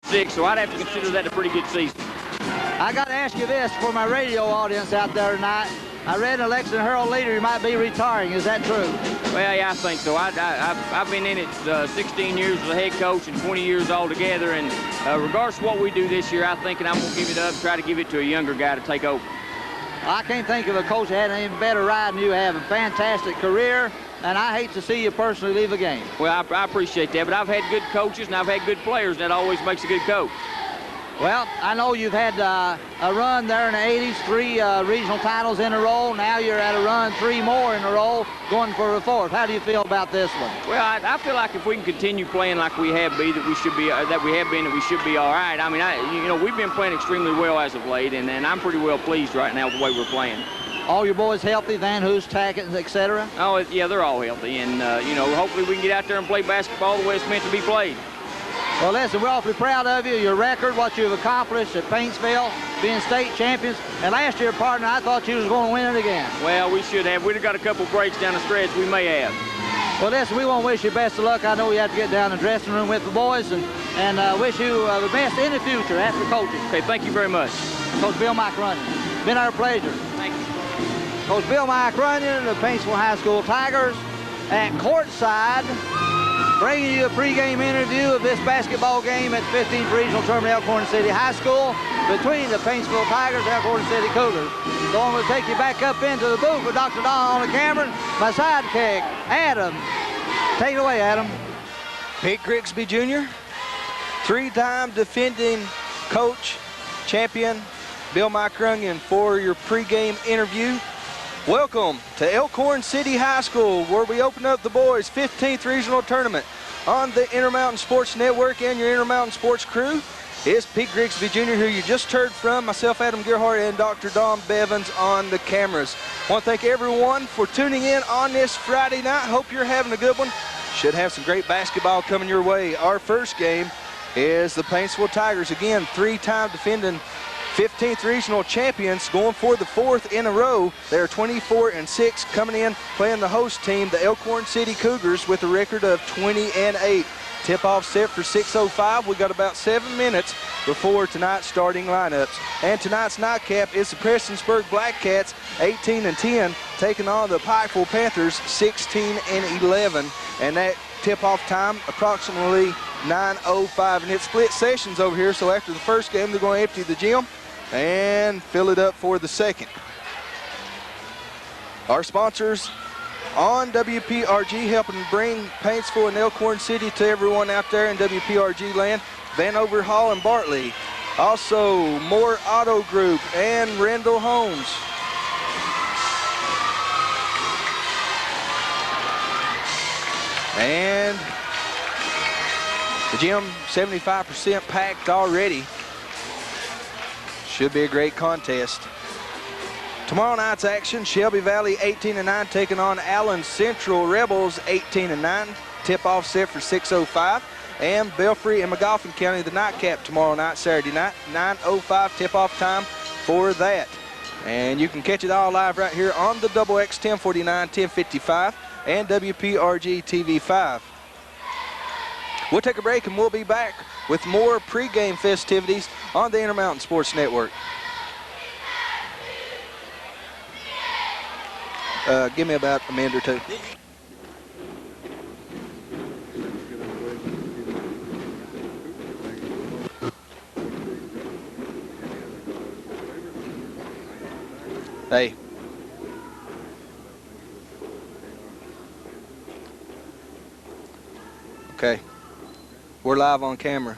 6, so I'd have to consider that a pretty good season. I got to ask you this for my radio audience out there tonight. I read in the Lexington Herald Leader you might be retiring. Is that true? Well, yeah, I think so. I've been in it 16 years as a head coach and 20 years altogether, and regardless of what we do this year, I'm going to give it up and try to give it to a younger guy to take over. I can't think of a coach that had an even better ride than you have. A fantastic career, and I hate to see you personally leave a game. Well, I appreciate that, but I've had good coaches and I've had good players, and that always makes a good coach. Well, I know you've had a run there in the 80s, 3 regional titles in a row. Now you're at a run 3 more in a row, going for a 4th. How do you feel about this one? Well, I feel like if we can continue playing like we have been, that we should be all right. I mean, we've been playing extremely well as of late, and I'm pretty well pleased right now with the way we're playing. All your boys healthy, Van Hoos, Tackett, etc.? Oh, yeah, they're all healthy, and hopefully we can get out there and play basketball the way it's meant to be played. Well, listen, we're awfully proud of you, your record, what you've accomplished at Paintsville, being state champions. And last year, partner, I thought you was going to win it again. Well, we should have. We'd have got a couple breaks down the stretch. We may have. Well, listen, we want to wish you best of luck. I know you have to get down in the dressing room with the boys, and wish you the best in the future after coaching. Okay, thank you very much. Coach Bill Runyon, been our pleasure. Thank you. Coach Bill Runyon, the Paintsville High School Tigers at courtside, bringing you a pregame interview of this basketball game at 15th Regional Tournament at Elkhorn City High School between the Paintsville Tigers and Elkhorn City Cougars. So I'm going to take you back up into the booth with Dr. Don on the camera, my sidekick, Adam. Take it away, Adam. Pete Grigsby Jr., 3-time defending coach, champion, Bill Runyon for your pregame interview. Welcome to Elkhorn City High School, where we open up the boys' 15th regional tournament on the Intermountain Sports Network and your Intermountain Sports crew. It's Pete Grigsby Jr., who you just heard from, myself, Adam Gerhardt, and Dr. Don Bevins on the cameras. I want to thank everyone for tuning in on this Friday night. Hope you're having a good one. Should have some great basketball coming your way. Our first game is the Paintsville Tigers. Again, 3-time defending 15th regional champions, going for the 4th in a row. They're 24-6, coming in playing the host team, the Elkhorn City Cougars, with a record of 20-8. Tip-off set for 6:05. We got about 7 minutes before tonight's starting lineups. And tonight's nightcap is the Prestonsburg Blackcats, 18-10, taking on the Pikeville Panthers, 16-11. And that tip-off time approximately 9:05. And it's split sessions over here, so after the first game, they're going to empty the gym and fill it up for the second. Our sponsors on WPRG, helping bring Paintsville and Elkhorn City to everyone out there in WPRG land: Vanover Hall and Bartley. Also, Moore Auto Group and Rendell Homes. And the gym 75% packed already. Should be a great contest. Tomorrow night's action: Shelby Valley 18-9 taking on Allen Central Rebels 18-9. Tip-off set for 6:05. And Belfry and Magoffin County, the nightcap tomorrow night, Saturday night, 9:05 tip-off time for that. And you can catch it all live right here on the Double X 1049, 1055 and WPRG TV 5. We'll take a break and we'll be back with more pregame festivities on the Intermountain Sports Network. Give me about a minute or two. Hey. Okay. We're live on camera.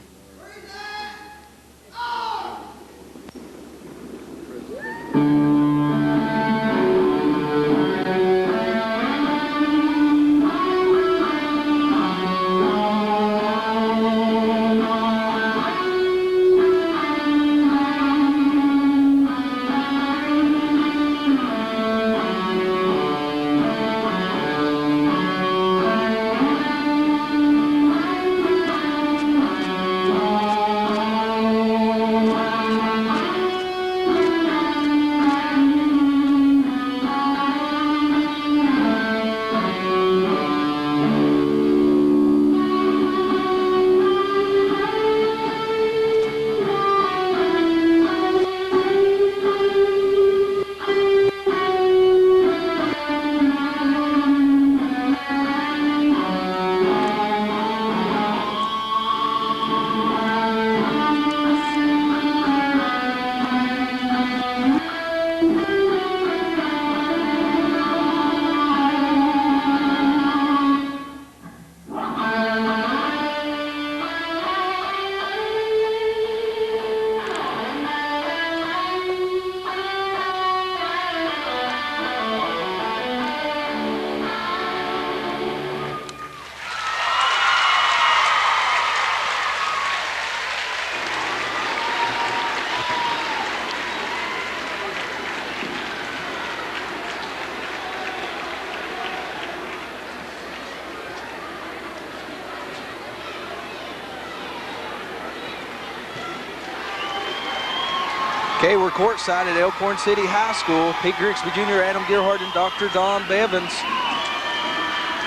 Okay, we're courtside at Elkhorn City High School. Pete Grigsby Jr., Adam Gerhardt, and Dr. Don Bevins.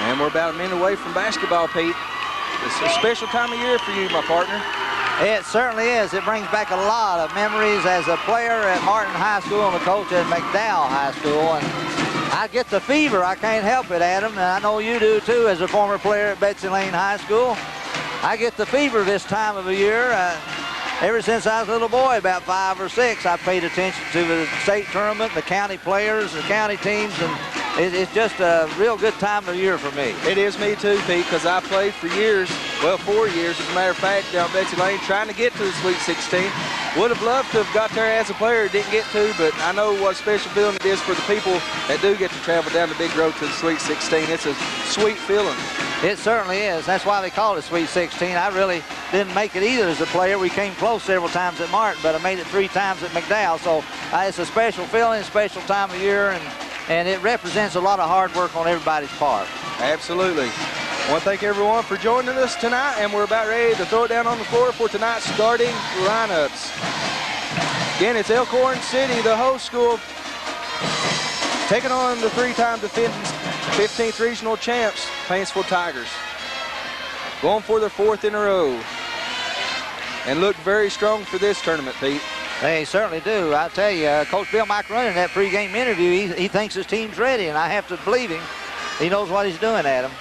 And we're about a minute away from basketball, Pete. It's a special time of year for you, my partner. It certainly is. It brings back a lot of memories as a player at Martin High School and a coach at McDowell High School. And I get the fever. I can't help it, Adam. And I know you do, too, as a former player at Betsy Lane High School. I get the fever this time of the year. Ever since I was a little boy, about 5 or 6, I paid attention to the state tournament, the county players, the county teams, and it's just a real good time of year for me. It is me too, Pete, because I played for years, well, 4 years, as a matter of fact, down Betsy Lane, trying to get to the Sweet 16. Would have loved to have got there as a player, didn't get to, but I know what a special feeling it is for the people that do get to travel down the big road to the Sweet 16. It's a sweet feeling. It certainly is. That's why they call it Sweet 16. I really didn't make it either as a player. We came close several times at Martin, but I made it 3 times at McDowell. So it's a special feeling, a special time of year, and it represents a lot of hard work on everybody's part. Absolutely. I want to thank everyone for joining us tonight, and we're about ready to throw it down on the floor for tonight's starting lineups. Again, it's Elkhorn City, the host school, taking on the 3-time defending 15th regional champs, Paintsville Tigers. Going for their 4th in a row. And look very strong for this tournament, Pete. They certainly do. I tell you, Coach Bill McRunny in that pregame interview, he thinks his team's ready, and I have to believe him. He knows what he's doing, Adam.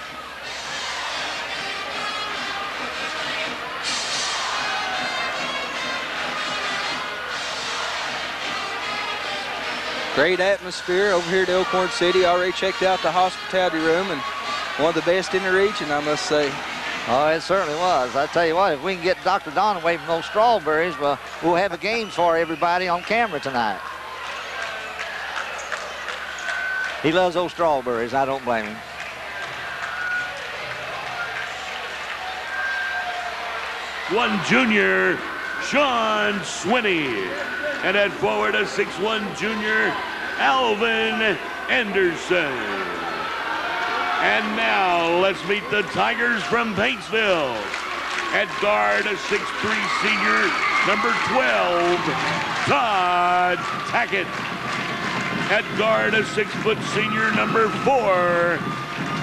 Great atmosphere over here at Elkhorn City. Already checked out the hospitality room, and one of the best in the region, I must say. Oh, it certainly was. I tell you what, if we can get Dr. Don away from those strawberries, well, we'll have a game for everybody on camera tonight. He loves those strawberries. I don't blame him. One junior, Sean Swinney. And at forward, a 6'1" junior, Alvin Anderson. And now, let's meet the Tigers from Paintsville. At guard, a 6'3" senior, number 12, Todd Tackett. At guard, a 6-foot senior, number 4,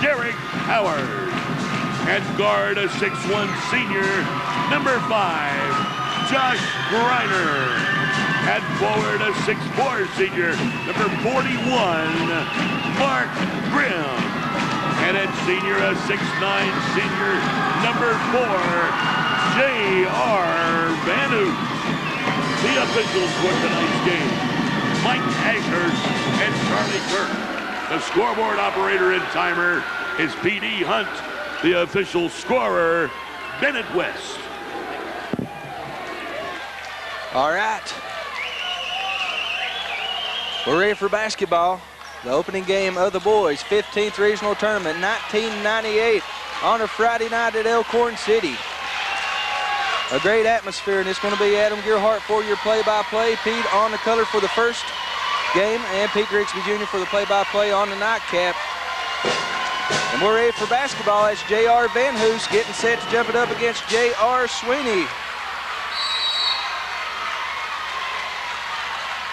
Derek Howard. At guard, a 6'1" senior, number 5, Josh Greiner. At forward, a 6'4" senior, number 41, Mark Grimm. And at senior, a 6'9" senior, number 4, J.R. Van Hoot. The officials for tonight's game, Mike Ashurst and Charlie Kirk. The scoreboard operator and timer is P.D. Hunt. The official scorer, Bennett West. All right. We're ready for basketball. The opening game of the boys' 15th regional tournament, 1998, on a Friday night at Elkhorn City. A great atmosphere, and it's going to be Adam Gerhardt for your play-by-play, Pete on the color for the first game, and Pete Grigsby Jr. for the play-by-play on the nightcap. And we're ready for basketball as J.R. Van Hoos getting set to jump it up against J.R. Sweeney.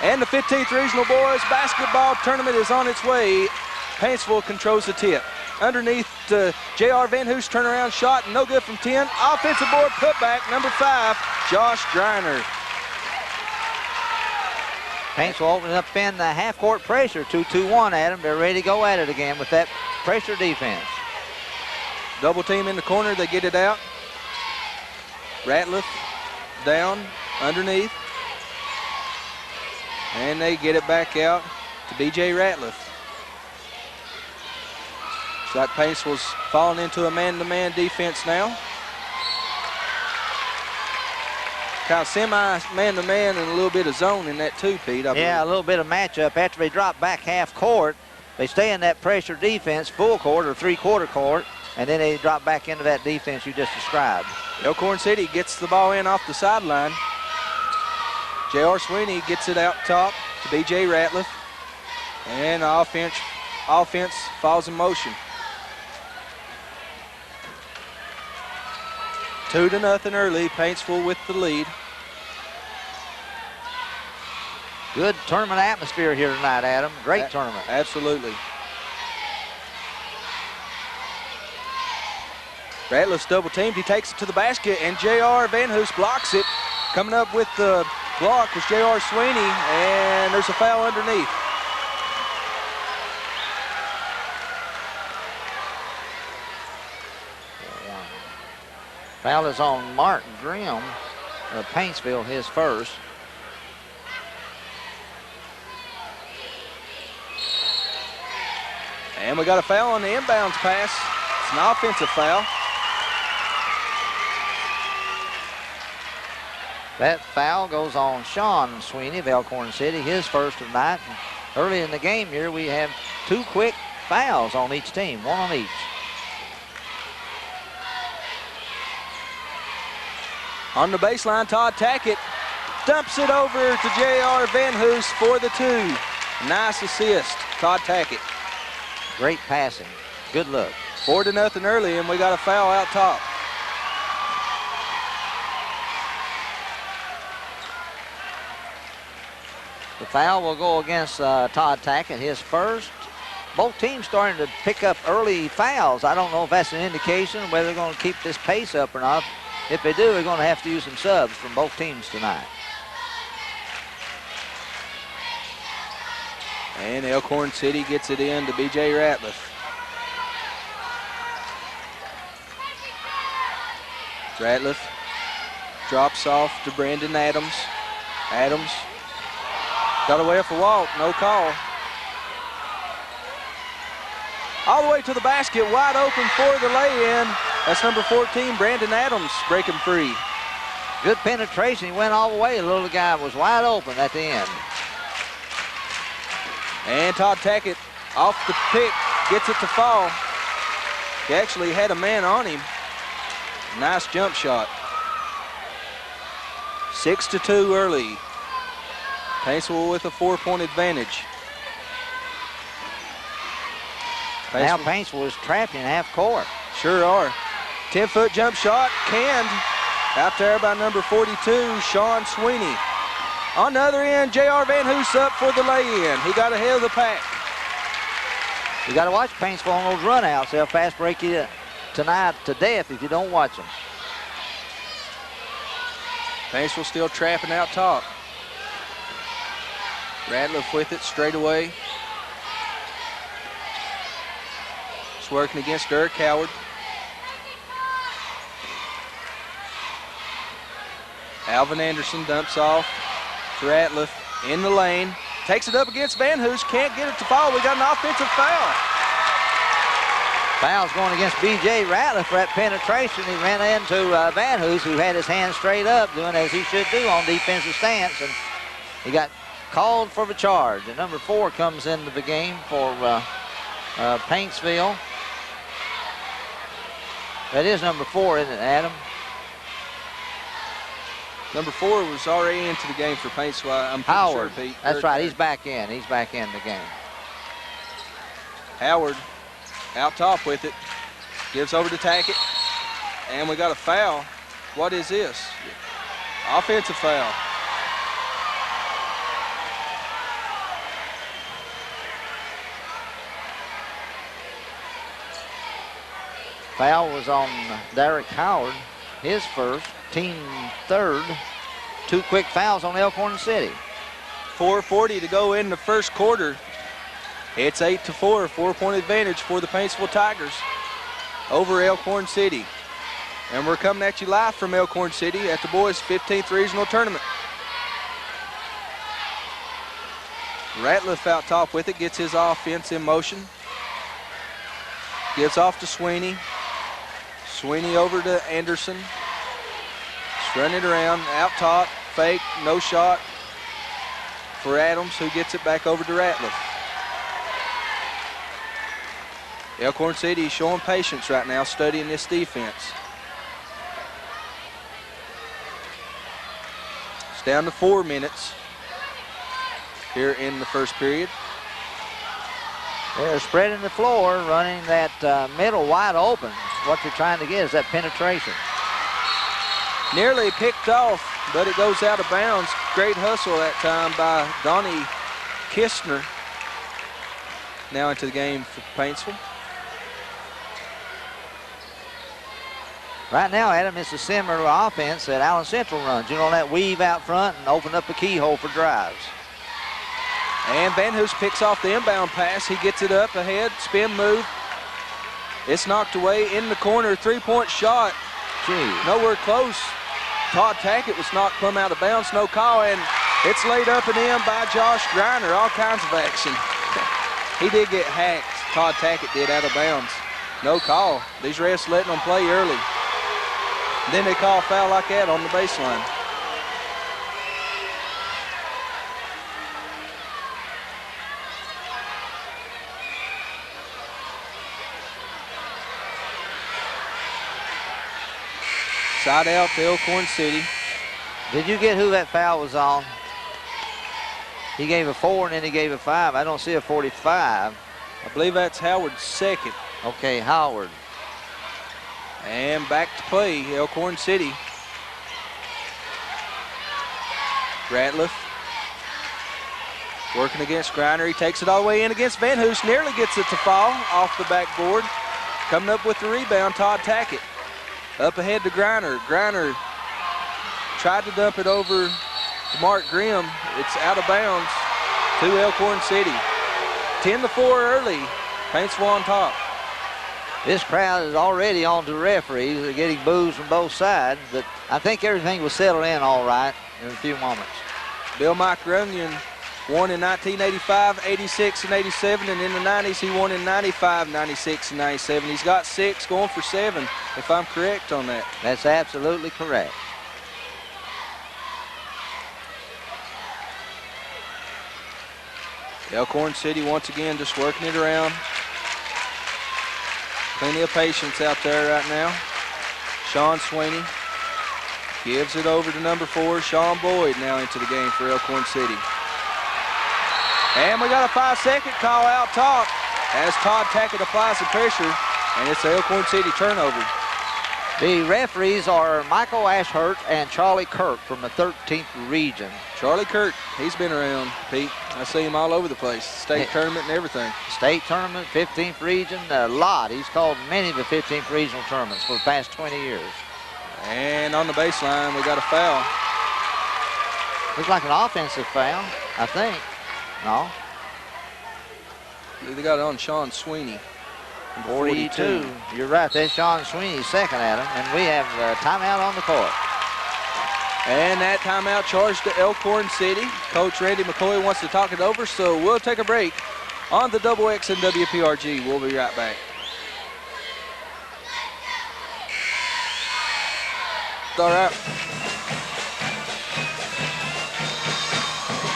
And the 15th Regional Boys Basketball Tournament is on its way. Paintsville controls the tip. Underneath J.R. Van Hoos turnaround shot, no good from 10. Offensive board putback, number 5, Josh Greiner. Paintsville opening up in the half-court pressure, 2-2-1, Adam. They're ready to go at it again with that pressure defense. Double team in the corner, they get it out. Ratliff down, underneath. And they get it back out to B.J. Ratliff. Looks like Paintsville's falling into a man-to-man defense now. Kind of semi-man-to-man and a little bit of zone in that too, Pete. Yeah, a little bit of matchup. After they drop back half court, they stay in that pressure defense, full court or three-quarter court, and then they drop back into that defense you just described. Elkhorn City gets the ball in off the sideline. J.R. Sweeney gets it out top to B.J. Ratliff. And the offense falls in motion. 2-0 early, Paintsville with the lead. Good tournament atmosphere here tonight, Adam. Great tournament. Absolutely. Ratliff's double teamed. He takes it to the basket, and J.R. Van Hoos blocks it. Coming up with the block was J.R. Sweeney, and there's a foul underneath. Foul is on Martin Grimm of Paintsville, his first. And we got a foul on the inbounds pass. It's an offensive foul. That foul goes on Sean Sweeney of Elkhorn City, his first of the night. And early in the game here, we have 2 quick fouls on each team, 1 on each. On the baseline, Todd Tackett dumps it over to J.R. Van Hoos for the 2. Nice assist, Todd Tackett. Great passing. Good look. 4-0 early, and we got a foul out top. The foul will go against Todd Tackett, his first. Both teams starting to pick up early fouls. I don't know if that's an indication of whether they're going to keep this pace up or not. If they do, they're going to have to use some subs from both teams tonight. And Elkhorn City gets it in to B.J. Ratliff. Ratliff drops off to Brandon Adams. Adams got away off a walk, no call. All the way to the basket, wide open for the lay-in. That's number 14, Brandon Adams, breaking free. Good penetration. He went all the way. The little guy was wide open at the end. And Todd Tackett off the pick, gets it to fall. He actually had a man on him. Nice jump shot. 6-2 early. Paintsville with a 4-point advantage. Now Paintsville is trapped in half court. Sure are. 10-foot jump shot, canned. Out there by number 42, Sean Sweeney. On the other end, J.R. Van Hoos up for the lay-in. He got ahead of the pack. You got to watch Paintsville on those run-outs. They'll fast break you tonight to death if you don't watch them. Paintsville still trapping out top. Ratliff with it straight away. It's working against Dirk Howard. Alvin Anderson dumps off to Ratliff in the lane. Takes it up against Van Hoos. Can't get it to fall. We got an offensive foul. Foul's going against B.J. Ratliff for that penetration. He ran into Van Hoos, who had his hands straight up, doing as he should do on defensive stance, and he got called for the charge. And number 4 comes into the game for Paintsville. That is number 4, isn't it, Adam? Number 4 was already into the game for Paintsville. I'm pretty Howard. sure, Pete. That's right. He's back in. He's back in the game. Howard out top with it. Gives over to Tackett. And we got a foul. What is this? Offensive foul. Foul was on Derek Howard, his first, team third. 2 quick fouls on Elkhorn City. 4:40 to go in the first quarter. It's 8-4, 4-point advantage for the Paintsville Tigers over Elkhorn City. And we're coming at you live from Elkhorn City at the boys' 15th regional tournament. Ratliff out top with it, gets his offense in motion. Gives off to Sweeney. Sweeney over to Anderson. Running it around, out top, fake, no shot for Adams, who gets it back over to Ratliff. Elkhorn City showing patience right now, studying this defense. It's down to 4 minutes here in the first period. They're spreading the floor, running that middle wide open. What they're trying to get is that penetration. Nearly picked off, but it goes out of bounds. Great hustle that time by Donnie Kistner. Now into the game for Paintsville. Right now, Adam, it's a similar offense that Allen Central runs. You know, that weave out front and open up a keyhole for drives. And Van Hoos picks off the inbound pass. He gets it up ahead, spin move. It's knocked away in the corner, three-point shot. Gee. Nowhere close. Todd Tackett was knocked plumb out of bounds, no call, and it's laid up and in by Josh Griner. All kinds of action. He did get hacked, Todd Tackett did, out of bounds. No call. These refs letting them play early. Then they call a foul like that on the baseline. Side out to Elkhorn City. Did you get who that foul was on? He gave a 4 and then he gave a 5. I don't see a 45. I believe that's Howard's second. Okay, Howard. And back to play, Elkhorn City. Ratliff working against Griner. He takes it all the way in against Van Hoos. Nearly gets it to fall off the backboard. Coming up with the rebound, Todd Tackett. Up ahead to Griner. Griner tried to dump it over to Mark Grimm. It's out of bounds to Elkhorn City. 10-4 early. Paintsville on top. This crowd is already on to the referees. They're getting boos from both sides, but I think everything will settle in all right in a few moments. Bill Mike Runyon won in 1985, 86, and 87, and in the 90s he won in 95, 96, and 97. He's got 6, going for 7, if I'm correct on that. That's absolutely correct. Elkhorn City once again just working it around. Plenty of patience out there right now. Sean Sweeney gives it over to number 4, Sean Boyd, now into the game for Elkhorn City. And we got a 5-second call out top as Todd Tackett applies the pressure, and it's the Elkhorn City turnover. The referees are Michael Ashhurt and Charlie Kirk from the 13th region. Charlie Kirk, he's been around, Pete. I see him all over the place, state tournament and everything. State tournament, 15th region, a lot. He's called many of the 15th regional tournaments for the past 20 years. And on the baseline, we got a foul. Looks like an offensive foul, I think. No? They got it on Sean Sweeney. 42. You're right, that's Sean Sweeney's second at him, and we have a timeout on the court. And that timeout charged to Elkhorn City. Coach Randy McCoy wants to talk it over, so we'll take a break on the Double X and WPRG. We'll be right back. All right.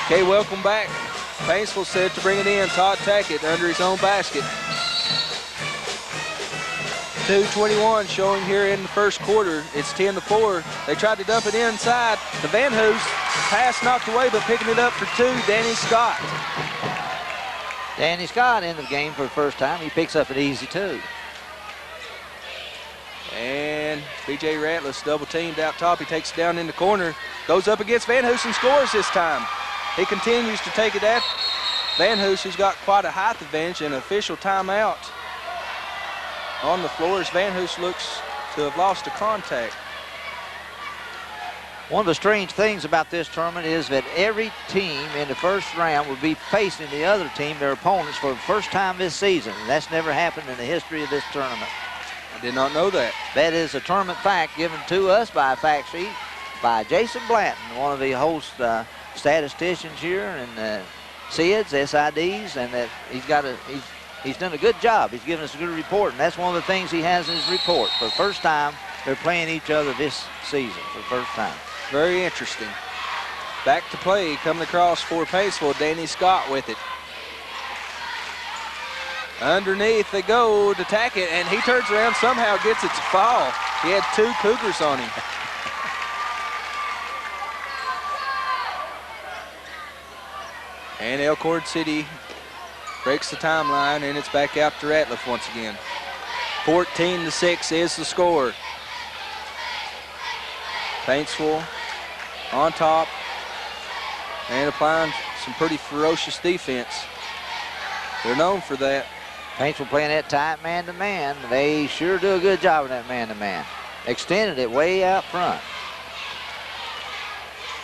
Okay, welcome back. Paintsville set to bring it in. Todd Tackett under his own basket. 2:21 showing here in the first quarter. It's 10-4. They tried to dump it inside. The Van Hoos pass knocked away, but picking it up for 2, Danny Scott. Danny Scott in the game for the first time. He picks up an easy 2. And B.J. Ratliff double teamed out top. He takes it down in the corner. Goes up against Van Hoos and scores this time. He continues to take it at Van Hoos, who's got quite a height advantage, and an official timeout on the floor as Van Hoos looks to have lost a contact. One of the strange things about this tournament is that every team in the first round will be facing the other team, their opponents, for the first time this season. And that's never happened in the history of this tournament. I did not know that. That is a tournament fact given to us by a fact sheet by Jason Blanton, one of the host statisticians here, and SIDS, SIDs, and that he's done a good job. He's given us a good report, and that's one of the things he has in his report. For the first time, they're playing each other this season for the first time. Very interesting. Back to play, coming across for Paintsville, Danny Scott with it. Underneath they go to Tackett, and he turns around, somehow gets it to fall. He had 2 Cougars on him. And Elkhorn City breaks the timeline, and it's back out to Ratliff once again. 14-6 is the score. Paintsville on top. and applying some pretty ferocious defense. They're known for that. Paintsville playing that tight man-to-man. They sure do a good job of that man-to-man. Extended it way out front.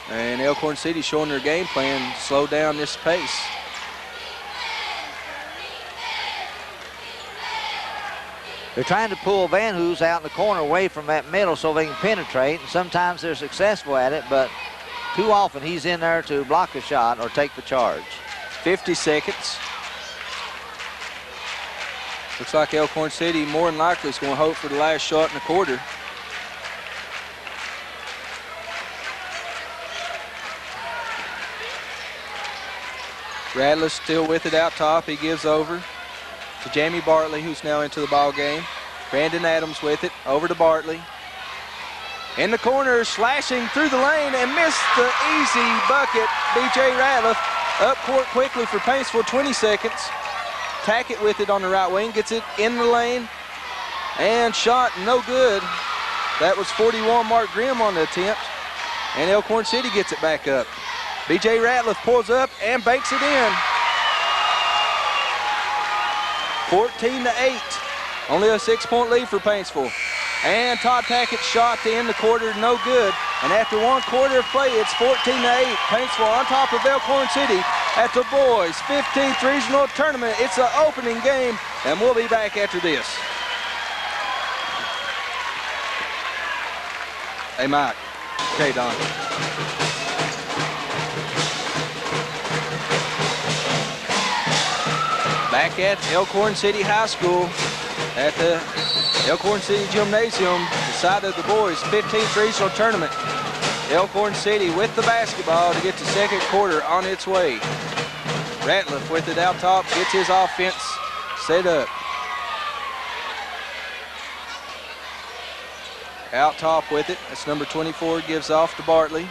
And Elkhorn City showing their game plan to slow down this pace. They're trying to pull Van Hoos out in the corner away from that middle so they can penetrate, and sometimes they're successful at it, but too often he's in there to block a shot or take the charge. 50 seconds. Looks like Elkhorn City more than likely is going to hope for the last shot in the quarter. Radler still with it out top. He gives over to Jamie Bartley, who's now into the ball game. Brandon Adams with it, over to Bartley. In the corner, slashing through the lane and missed the easy bucket. B.J. Ratliff up court quickly for Paintsville, 20 seconds. Tackett with it on the right wing, gets it in the lane, and shot no good. That was 41 Mark Grimm on the attempt, and Elkhorn City gets it back up. B.J. Ratliff pulls up and banks it in. 14-8. Only a 6-point lead for Paintsville. And Todd Tackett's shot to end the quarter, no good. And after 1 quarter of play, it's 14-8. Paintsville on top of Elkhorn City at the boys' 15th regional tournament. It's the opening game, and we'll be back after this. Hey, Mike. Okay, Don. Back at Elkhorn City High School at the Elkhorn City Gymnasium, the side of the boys' 15th regional tournament. Elkhorn City with the basketball to get the second quarter on its way. Ratliff with it out top, gets his offense set up. Out top with it, that's number 24, gives off to Bartley.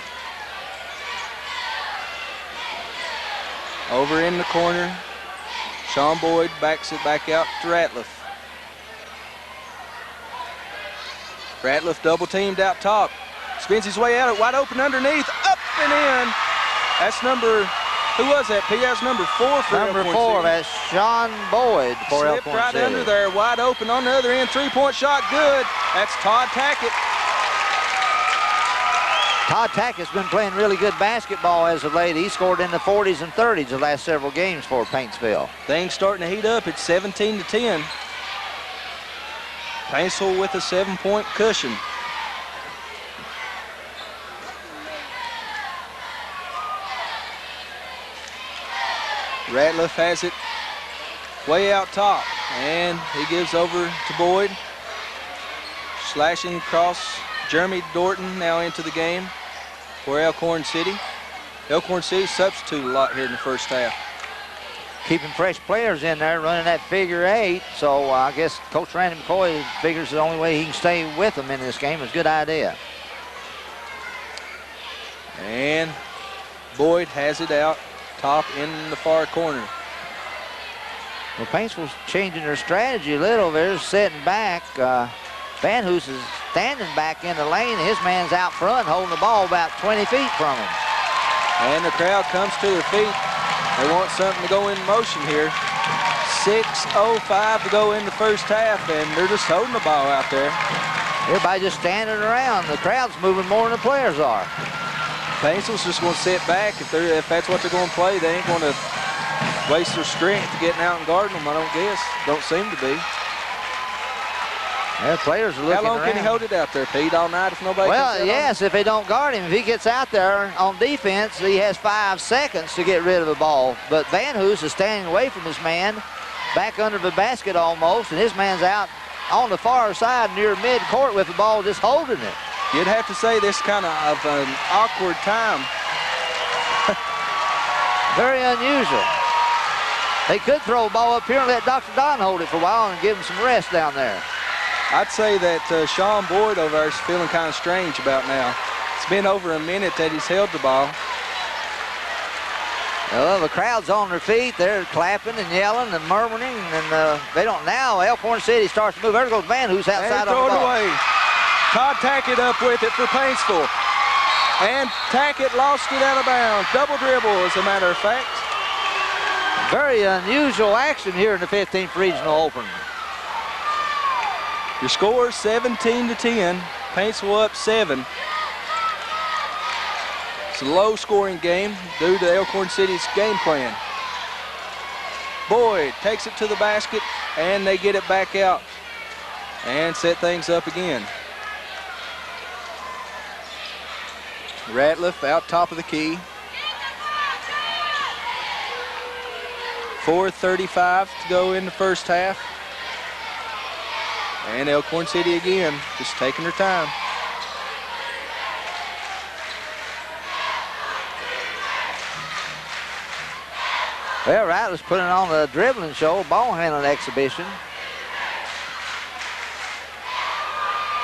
Over in the corner, Sean Boyd backs it back out to Ratliff. Ratliff double teamed out top. Spins his way out, wide open underneath, up and in. That's number, who was that, P? That's number 4 for Number Elkhorn 4, City. that's Sean Boyd for Slipped Elkhorn right City. under there, wide open on the other end, 3-point shot, good. That's Todd Tackett. Todd Tackett's been playing really good basketball as of late. He scored in the 40s and 30s the last several games for Paintsville. Things starting to heat up, it's 17-10. Paintsville with a 7-point cushion. Ratliff has it way out top, and he gives over to Boyd. Slashing across, Jeremy Dorton now into the game for Elkhorn City. Elkhorn City substituted a lot here in the first half. Keeping fresh players in there, running that figure 8. So I guess Coach Randy McCoy figures the only way he can stay with them in this game is a good idea. And Boyd has it out top in the far corner. Well, Paintsville's changing their strategy a little. They're sitting back. Van Hoos is standing back in the lane. His man's out front holding the ball about 20 feet from him. And the crowd comes to their feet. They want something to go in motion here. 6:05 to go in the first half, and they're just holding the ball out there. Everybody just standing around. The crowd's moving more than the players are. Paintsville's just going to sit back. If that's what they're going to play, they ain't going to waste their strength getting out and guarding them, I don't guess. Don't seem to be. Yeah, players are looking How long around. can he hold it out there, Pete, all night if nobody comes Well, out yes, if they don't guard him. If he gets out there on defense, he has 5 seconds to get rid of the ball. But Van Hoos is standing away from his man, back under the basket almost, and his man's out on the far side near mid-court with the ball just holding it. You'd have to say this kind of an awkward time. Very unusual. They could throw a ball up here and let Dr. Don hold it for a while and give him some rest down there. I'd say that Sean Boyd over there is feeling kind of strange about now. It's been over a minute that he's held the ball. Well, the crowd's on their feet. They're clapping and yelling and murmuring, and they don't now. Elkhorn City starts to move. There goes Van Hoos outside And on throw the it ball. away. Todd Tackett up with it for Paintsville. And Tackett lost it out of bounds. Double dribble, as a matter of fact. Very unusual action here in the 15th Regional Open. Your score 17-10. Paintsville up 7. It's a low-scoring game due to Elkhorn City's game plan. Boyd takes it to the basket, and they get it back out and set things up again. Ratliff out top of the key. 4:35 to go in the first half. And Elkhorn City again, just taking their time. Well, Ratliff's putting on a dribbling show, ball handling exhibition.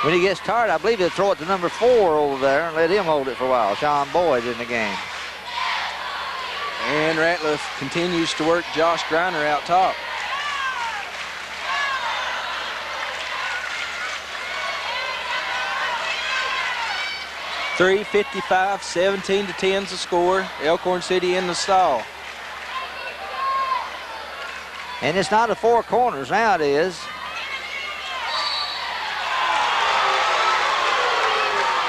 When he gets tired, I believe he'll throw it to number 4 over there and let him hold it for a while. Sean Boyd in the game. And Ratliff continues to work Josh Griner out top. .355, 17-10's the score. Elkhorn City in the stall. And it's not a 4 corners, now it is.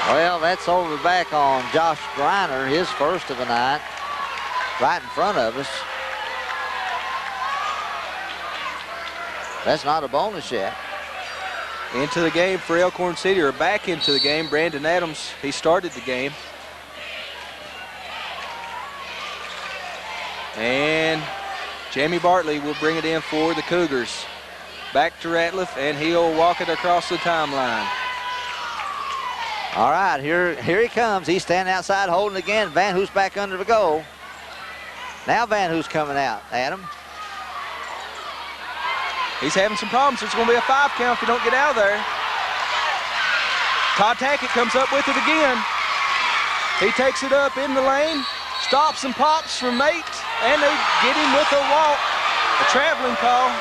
Well, that's over back on Josh Griner, his first of the night, right in front of us. That's not a bonus yet. Into the game for Elkhorn City, or back into the game, Brandon Adams. He started the game. And Jamie Bartley will bring it in for the Cougars. Back to Ratliff, and he'll walk it across the timeline. All right, here he comes. He's standing outside holding again. Van Hoos back under the goal. Now Van Hoos coming out, Adam. He's having some problems. It's going to be a 5 count if you don't get out of there. Todd Tackett comes up with it again. He takes it up in the lane, stops and pops from 8, and they get him with a walk. A traveling call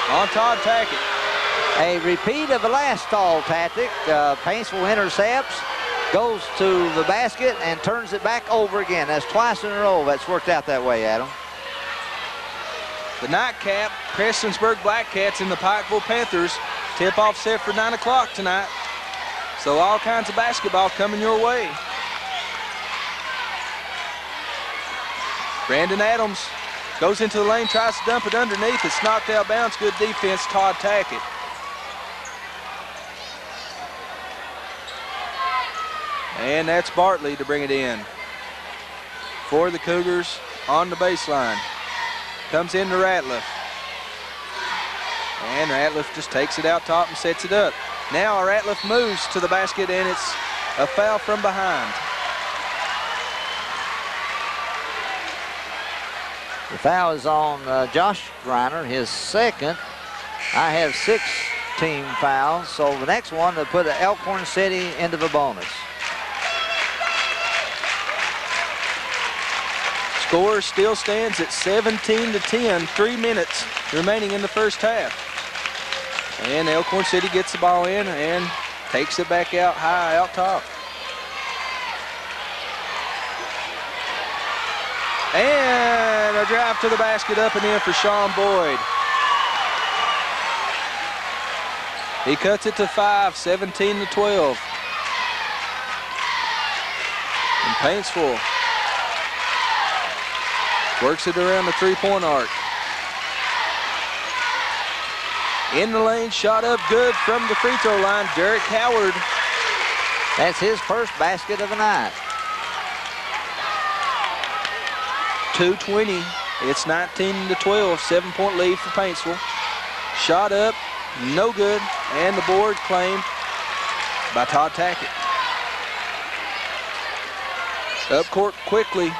on Todd Tackett. A repeat of the last stall tactic. Paintsville intercepts, goes to the basket, and turns it back over again. That's twice in a row that's worked out that way, Adam. The nightcap, Prestonsburg Blackcats and the Pikeville Panthers. Tip-off set for 9 o'clock tonight. So all kinds of basketball coming your way. Brandon Adams goes into the lane, tries to dump it underneath. It's knocked out bounds. Good defense, Todd Tackett. And that's Bartley to bring it in for the Cougars on the baseline. Comes into Ratliff. And Ratliff just takes it out top and sets it up. Now Ratliff moves to the basket, and it's a foul from behind. The foul is on Josh Griner, his second. I have 6 team fouls, so the next one to put Elkhorn City into the bonus. Score still stands at 17-10, 3 minutes remaining in the first half. And Elkhorn City gets the ball in and takes it back out high, out top. And a drive to the basket up and in for Sean Boyd. He cuts it to 5, 17-12. And Paintsville works it around the 3-point arc. In the lane, shot up good from the free throw line, Derek Howard. That's his first basket of the night. 2:20, it's 19-12, 7-point lead for Paintsville. Shot up, no good, and the board claimed by Todd Tackett. Up court quickly,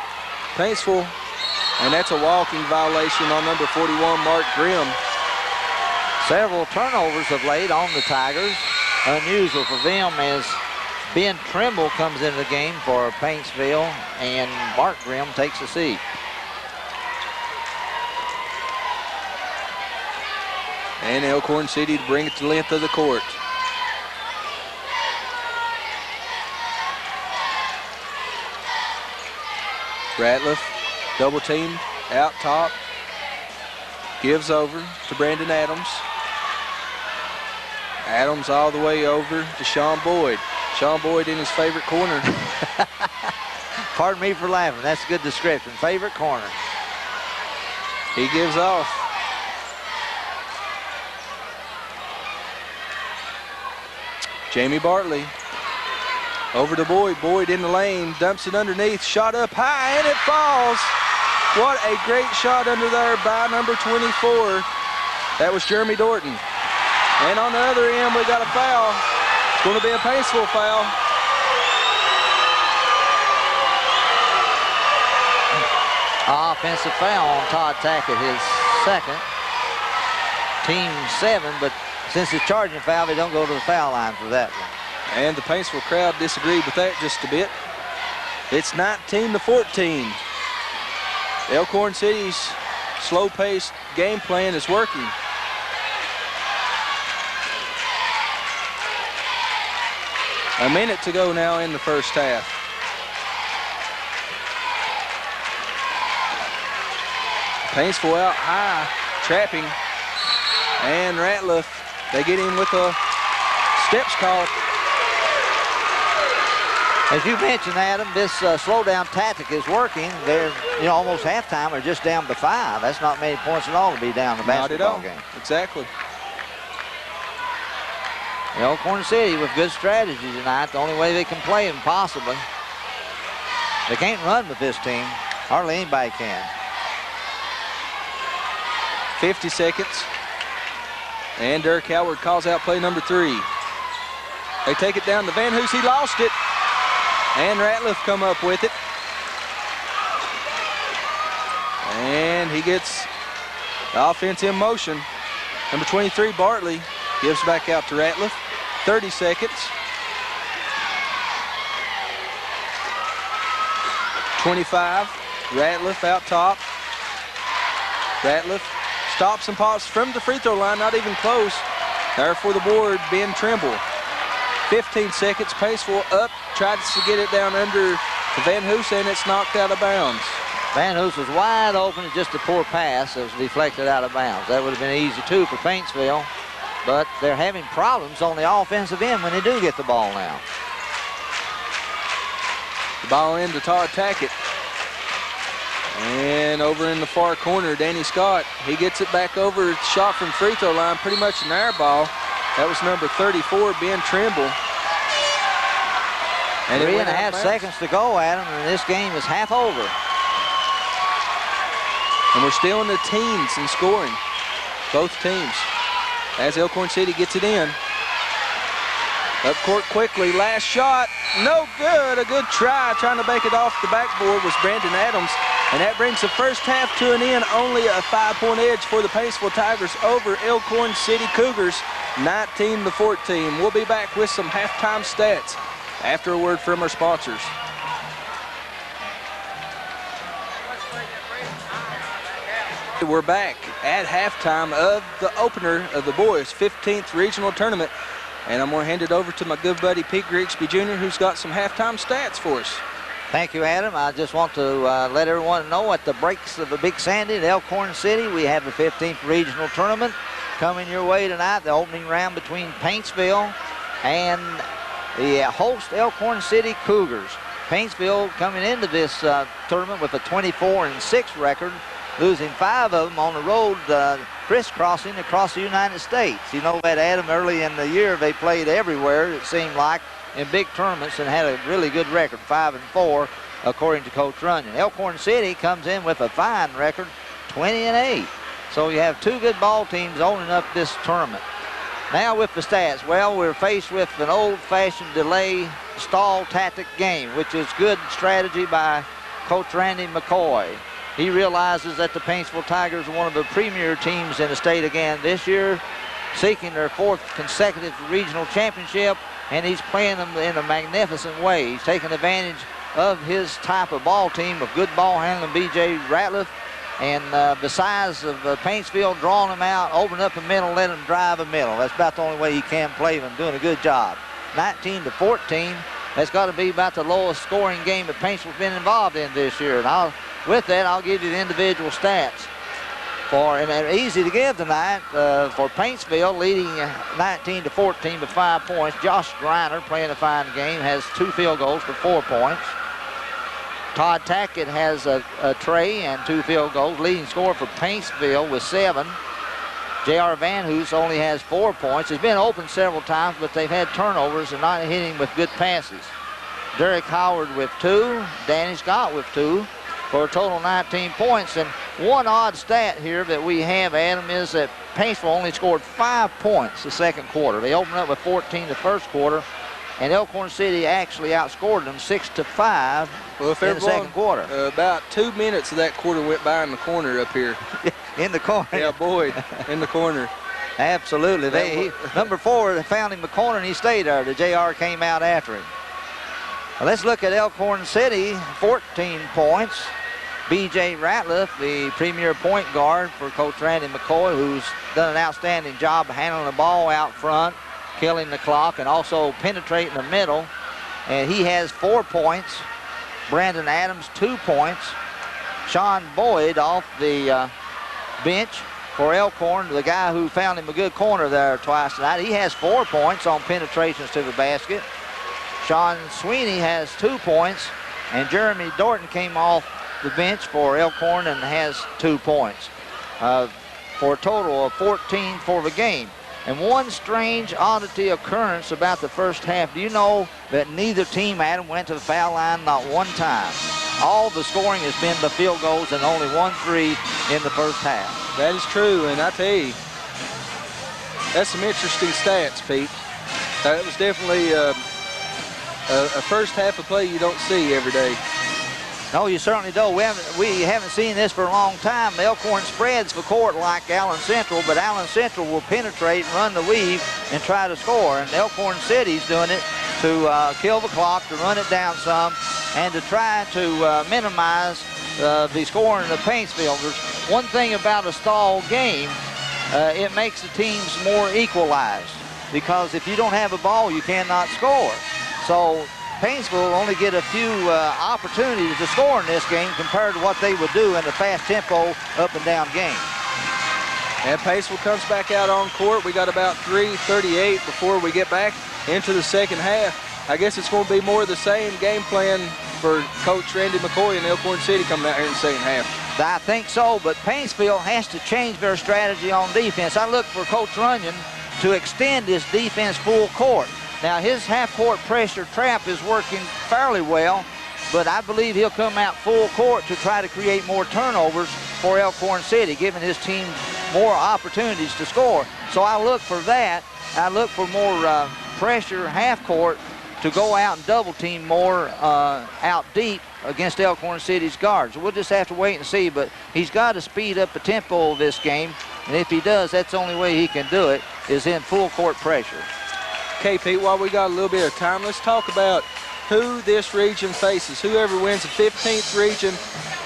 Paintsville. And that's a walking violation on number 41, Mark Grimm. Several turnovers of late on the Tigers. Unusual for them as Ben Trimble comes into the game for Paintsville, and Mark Grimm takes a seat. And Elkhorn City to bring it to the length of the court. Ratliff double teamed out top. Gives over to Brandon Adams. Adams all the way over to Sean Boyd. Sean Boyd in his favorite corner. Pardon me for laughing. That's a good description. Favorite corner. He gives off. Jamie Bartley over to Boyd. Boyd in the lane, dumps it underneath, shot up high, and it falls. What a great shot under there by number 24. That was Jeremy Dorton. And on the other end, we got a foul. It's going to be a Paintsville foul. Offensive foul on Todd Tackett, his second. Team 7, but since it's charging foul, they don't go to the foul line for that one. And the Paintsville crowd disagreed with that just a bit. It's 19-14. Elkhorn City's slow-paced game plan is working. A minute to go now in the first half. Paintsville out high, trapping. And Ratliff, they get him with a steps call. As you mentioned, Adam, this slow-down tactic is working. They're, almost halftime. They're just down to 5. That's not many points at all to be down in a basketball game. Exactly. Elkhorn City with good strategy tonight. The only way they can play them, possibly. They can't run with this team. Hardly anybody can. 50 seconds. And Derek Howard calls out play number 3. They take it down to Van Hoos. He lost it. And Ratliff come up with it. And he gets the offense in motion. Number 23, Bartley, gives back out to Ratliff. 30 seconds. 25, Ratliff out top. Ratliff stops and pops from the free throw line, not even close. There for the board, Ben Trimble. 15 seconds, Paintsville up, tried to get it down under to Van Hoos, and it's knocked out of bounds. Van Hoos was wide open, just a poor pass. It was deflected out of bounds. That would have been easy too for Paintsville, but they're having problems on the offensive end when they do get the ball now. The ball in to Todd Tackett. And over in the far corner, Danny Scott, he gets it back over, shot from free throw line, pretty much an air ball. That was number 34, Ben Trimble. And 3.5 seconds to go, Adam, and this game is half over. And we're still in the teens in scoring, both teams. As Elkhorn City gets it in. Up court quickly, last shot, no good. A good try, trying to make it off the backboard was Brandon Adams. And that brings the first half to an end. Only a 5-point edge for the Paintsville Tigers over Elkhorn City Cougars, 19-14. We'll be back with some halftime stats after a word from our sponsors. We're back at halftime of the opener of the boys' 15th regional tournament. And I'm going to hand it over to my good buddy Pete Grigsby Jr., who's got some halftime stats for us. Thank you, Adam. I just want to let everyone know at the breaks of the Big Sandy at Elkhorn City, we have the 15th regional tournament coming your way tonight. The opening round between Paintsville and the host Elkhorn City Cougars. Paintsville coming into this tournament with a 24-6 record, losing 5 of them on the road, crisscrossing across the United States. You know that, Adam, early in the year they played everywhere, it seemed like, in big tournaments, and had a really good record, 5-4, according to Coach Runyon. Elkhorn City comes in with a fine record, 20-8. So you have 2 good ball teams owning up this tournament. Now with the stats, well, we're faced with an old-fashioned delay stall tactic game, which is good strategy by Coach Randy McCoy. He realizes that the Paintsville Tigers are one of the premier teams in the state again this year, seeking their 4th consecutive regional championship, and he's playing them in a magnificent way. He's taking advantage of his type of ball team of good ball handling, B.J. Ratliff, and the size of Paintsville, drawing them out, open up the middle, let them drive the middle. That's about the only way he can play them, doing a good job. 19-14, That's got to be about the lowest scoring game that Paintsville's been involved in this year. And with that, I'll give you the individual stats. And they're easy to give tonight for Paintsville, leading 19-14 with 5 points. Josh Griner, playing a fine game, has 2 field goals for 4 points. Todd Tackett has a tray and 2 field goals. Leading scorer for Paintsville with 7. J.R. Van Hoos only has 4 points. He's been open several times, but they've had turnovers and not hitting with good passes. Derek Howard with 2. Danny Scott with 2 for a total of 19 points. And one odd stat here that we have, Adam, is that Paintsville only scored 5 points the second quarter. They opened up with 14 the first quarter, and Elkhorn City actually outscored them 6-5 in the second quarter. About 2 minutes of that quarter went by in the corner up here. In the corner. Yeah, Boyd in the corner. Absolutely. Number 4, they found him in the corner, and he stayed there. The JR came out after him. Well, let's look at Elkhorn City, 14 points. B.J. Ratliff, the premier point guard for Coach Randy McCoy, who's done an outstanding job handling the ball out front, killing the clock, and also penetrating the middle. And he has 4 points. Brandon Adams, 2 points. Sean Boyd off the bench for Elkhorn, the guy who found him a good corner there twice tonight. He has 4 points on penetrations to the basket. Sean Sweeney has 2 points, and Jeremy Dorton came off the bench for Elkhorn and has 2 points for a total of 14 for the game. And one strange oddity occurrence about the first half. Do you know that neither team, Adam, went to the foul line not one time? All the scoring has been the field goals and only 1 3 in the first half. That is true, and I tell you, that's some interesting stats, Pete. That was definitely a first half of play you don't see every day. No, you certainly don't. We haven't seen this for a long time. Elkhorn spreads the court like Allen Central, but Allen Central will penetrate and run the weave and try to score. And Elkhorn City's doing it to kill the clock, to run it down some, and to try to minimize the scoring of Paintsville. There's one thing about a stall game, it makes the teams more equalized, because if you don't have a ball, you cannot score. So Paintsville will only get a few opportunities to score in this game compared to what they would do in a fast tempo up and down game. And Paintsville comes back out on court. We got about 3:38 before we get back into the second half. I guess it's going to be more of the same game plan for Coach Randy McCoy and Elkhorn City coming out here in the second half. I think so, but Paintsville has to change their strategy on defense. I look for Coach Runyon to extend this defense full court. Now, his half-court pressure trap is working fairly well, but I believe he'll come out full court to try to create more turnovers for Elkhorn City, giving his team more opportunities to score. So I look for that. I look for more pressure half-court to go out and double-team more out deep against Elkhorn City's guards. We'll just have to wait and see, but he's got to speed up the tempo of this game, and if he does, that's the only way he can do it, is in full-court pressure. Okay, Pete, while we got a little bit of time, let's talk about who this region faces. Whoever wins the 15th region,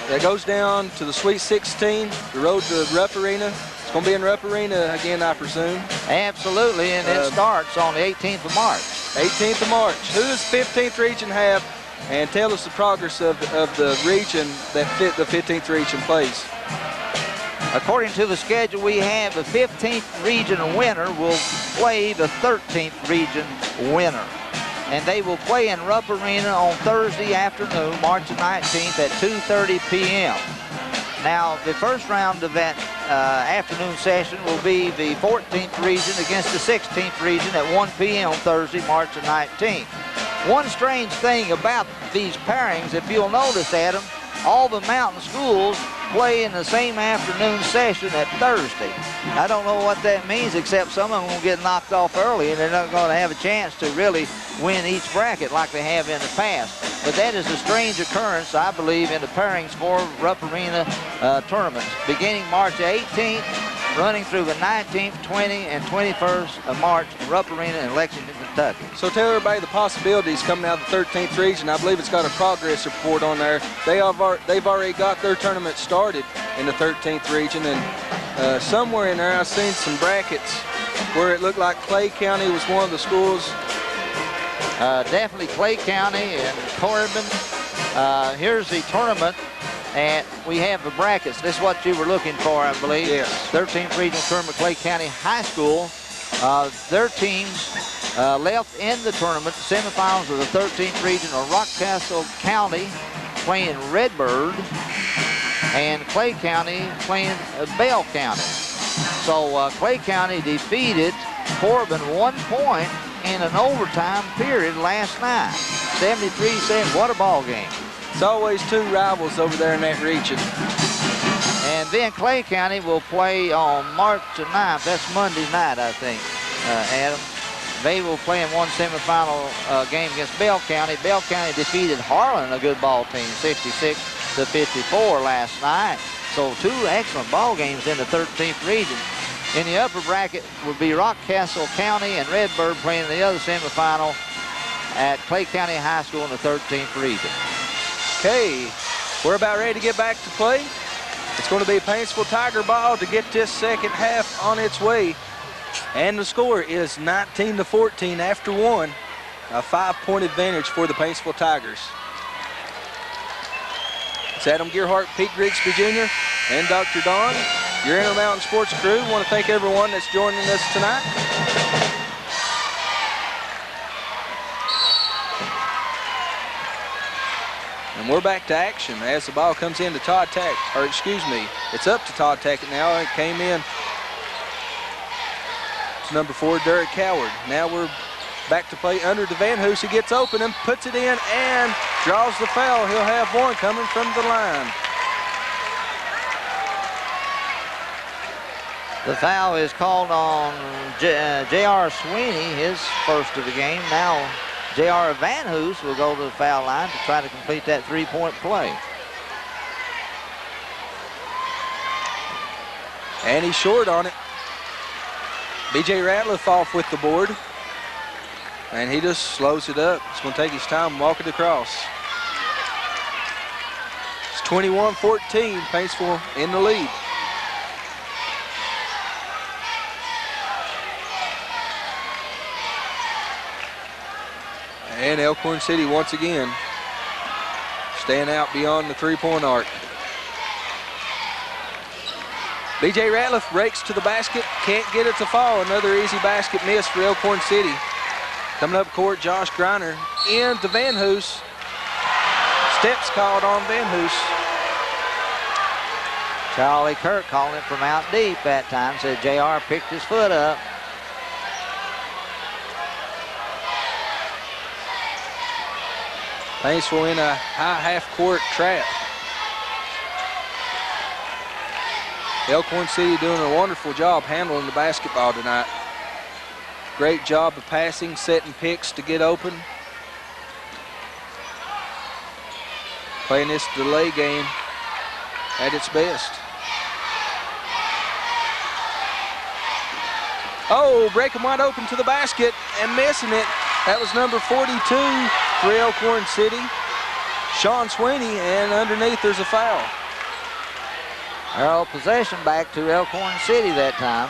that goes down to the Sweet 16, the road to Rupp Arena. It's going to be in Rupp Arena again, I presume. Absolutely, and it starts on the 18th of March. 18th of March. Who does 15th region have? And tell us the progress of the region that fit the 15th region plays. According to the schedule we have, the 15th region winner will play the 13th region winner. And they will play in Rupp Arena on Thursday afternoon, March the 19th at 2:30 p.m. Now, the first round of that afternoon session will be the 14th region against the 16th region at 1 p.m. Thursday, March the 19th. One strange thing about these pairings, if you'll notice, Adam, all the mountain schools play in the same afternoon session at Thursday. I don't know what that means, except some of them will get knocked off early and they're not going to have a chance to really win each bracket like they have in the past. But that is a strange occurrence, I believe, in the pairings for Rupp Arena tournaments. Beginning March 18th, running through the 19th, 20th, and 21st of March in Rupp Arena in Lexington, Kentucky. So tell everybody the possibilities coming out of the 13th region. I believe it's got a progress report on there. They've already got their tournament started in the 13th region, and somewhere in there I've seen some brackets where it looked like Clay County was one of the schools. definitely Clay County and Corbin. Here's the tournament, and we have the brackets. This is what you were looking for, I believe. Yes. 13th Regional Tournament, Clay County High School. Their teams left in the tournament. The semifinals of the 13th Regional, Rockcastle County playing Redbird, and Clay County playing Bell County. So Clay County defeated Corbin 1 point in an overtime period last night. 73-7, what a ball game. It's always two rivals over there in that region. And then Clay County will play on March the 9th. That's Monday night, I think, Adam. They will play in one semifinal game against Bell County. Bell County defeated Harlan, a good ball team, 66-54 last night. So two excellent ball games in the 13th region. In the upper bracket would be Rockcastle County and Redbird playing in the other semifinal at Clay County High School in the 13th region. Okay, we're about ready to get back to play. It's going to be Paintsville Tiger ball to get this second half on its way. And the score is 19-14 after one. A 5-point advantage for the Paintsville Tigers. It's Adam Gearhart, Pete Grigsby Jr., and Dr. Don. Your Intermountain Sports crew. Want to thank everyone that's joining us tonight. And we're back to action as the ball comes into Todd Tackett, or excuse me, it's up to Todd Tackett now. It came in to number 4, Derek Coward. Now we're back to play under to Van Hoos. He gets open and puts it in and draws the foul. He'll have one coming from the line. The foul is called on J.R. Sweeney, his first of the game. Now J.R. Van Hoos will go to the foul line to try to complete that three-point play. And he's short on it. B.J. Ratliff off with the board. And he just slows it up. It's going to take his time walking across. It's 21-14, Paintsville in the lead. And Elkhorn City once again staying out beyond the three-point arc. B.J. Ratliff breaks to the basket, can't get it to fall. Another easy basket miss for Elkhorn City. Coming up court, Josh Greiner into Van Hoos. Steps called on Van Hoos. Charlie Kirk calling it from out deep that time. Said J.R. picked his foot up. Paintsville in a high half-court trap. Elkhorn City doing a wonderful job handling the basketball tonight. Great job of passing, setting picks to get open. Playing this delay game at its best. Oh, breaking wide open to the basket and missing it. That was number 42 for Elkhorn City, Sean Sweeney, and underneath there's a foul. Arrow possession back to Elkhorn City that time.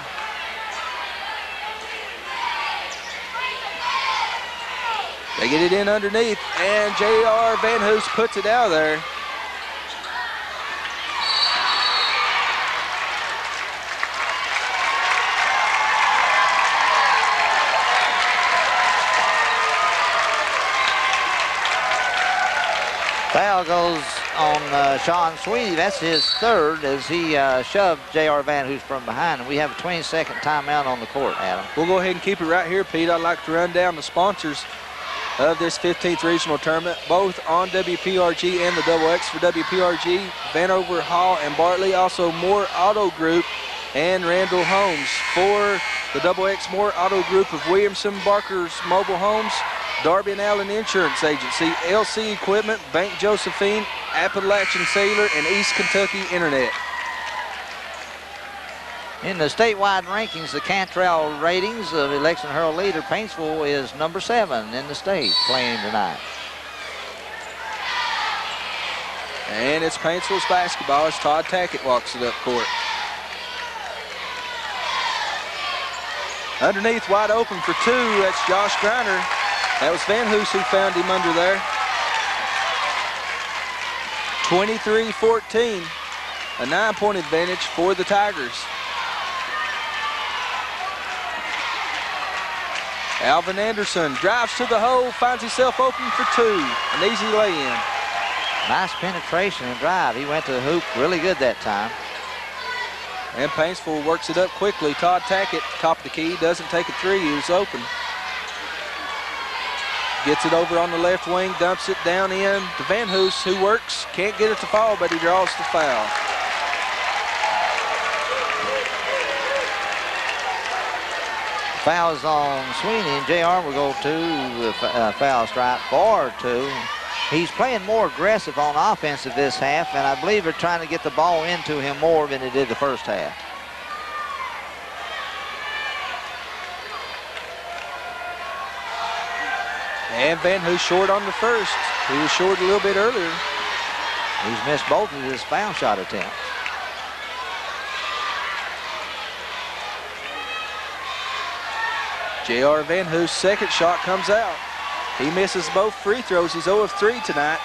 They get it in underneath, and J.R. Van Hoos puts it out of there. Foul goes on Sean Sweeney. That's his third as he shoved J.R. Van Hoos from behind. And we have a 20-second timeout on the court, Adam. We'll go ahead and keep it right here, Pete. I'd like to run down the sponsors of this 15th regional tournament, both on WPRG and the Double X. For WPRG, Vanover, Hall, and Bartley. Also Moore Auto Group and Randall Homes. For the Double X, Moore Auto Group of Williamson, Barker's Mobile Homes, Darby and Allen Insurance Agency, LC Equipment, Bank Josephine, Appalachian Sailor, and East Kentucky Internet. In the statewide rankings, the Cantrell ratings of Election Herald leader, Paintsville is number 7 in the state playing tonight. And it's Paintsville's basketball as Todd Tackett walks it up court. Underneath, wide open for two, that's Josh Greiner. That was Van Hoos who found him under there. 23-14, a 9-point advantage for the Tigers. Alvin Anderson drives to the hole, finds himself open for two. An easy lay-in. Nice penetration and drive. He went to the hoop really good that time. And Paintsville works it up quickly. Todd Tackett, top of the key, doesn't take a three. He was open. Gets it over on the left wing, dumps it down in to Van Hoos, who works. Can't get it to fall, but he draws the foul. Foul is on Sweeney, and JR will go to the foul stripe for two. He's playing more aggressive on offense this half, and I believe they're trying to get the ball into him more than they did the first half. And Van Hoos short on the first. He was short a little bit earlier. He's missed both of his foul shot attempts. J.R. Van Hoos' second shot comes out. He misses both free throws. He's 0 of 3 tonight.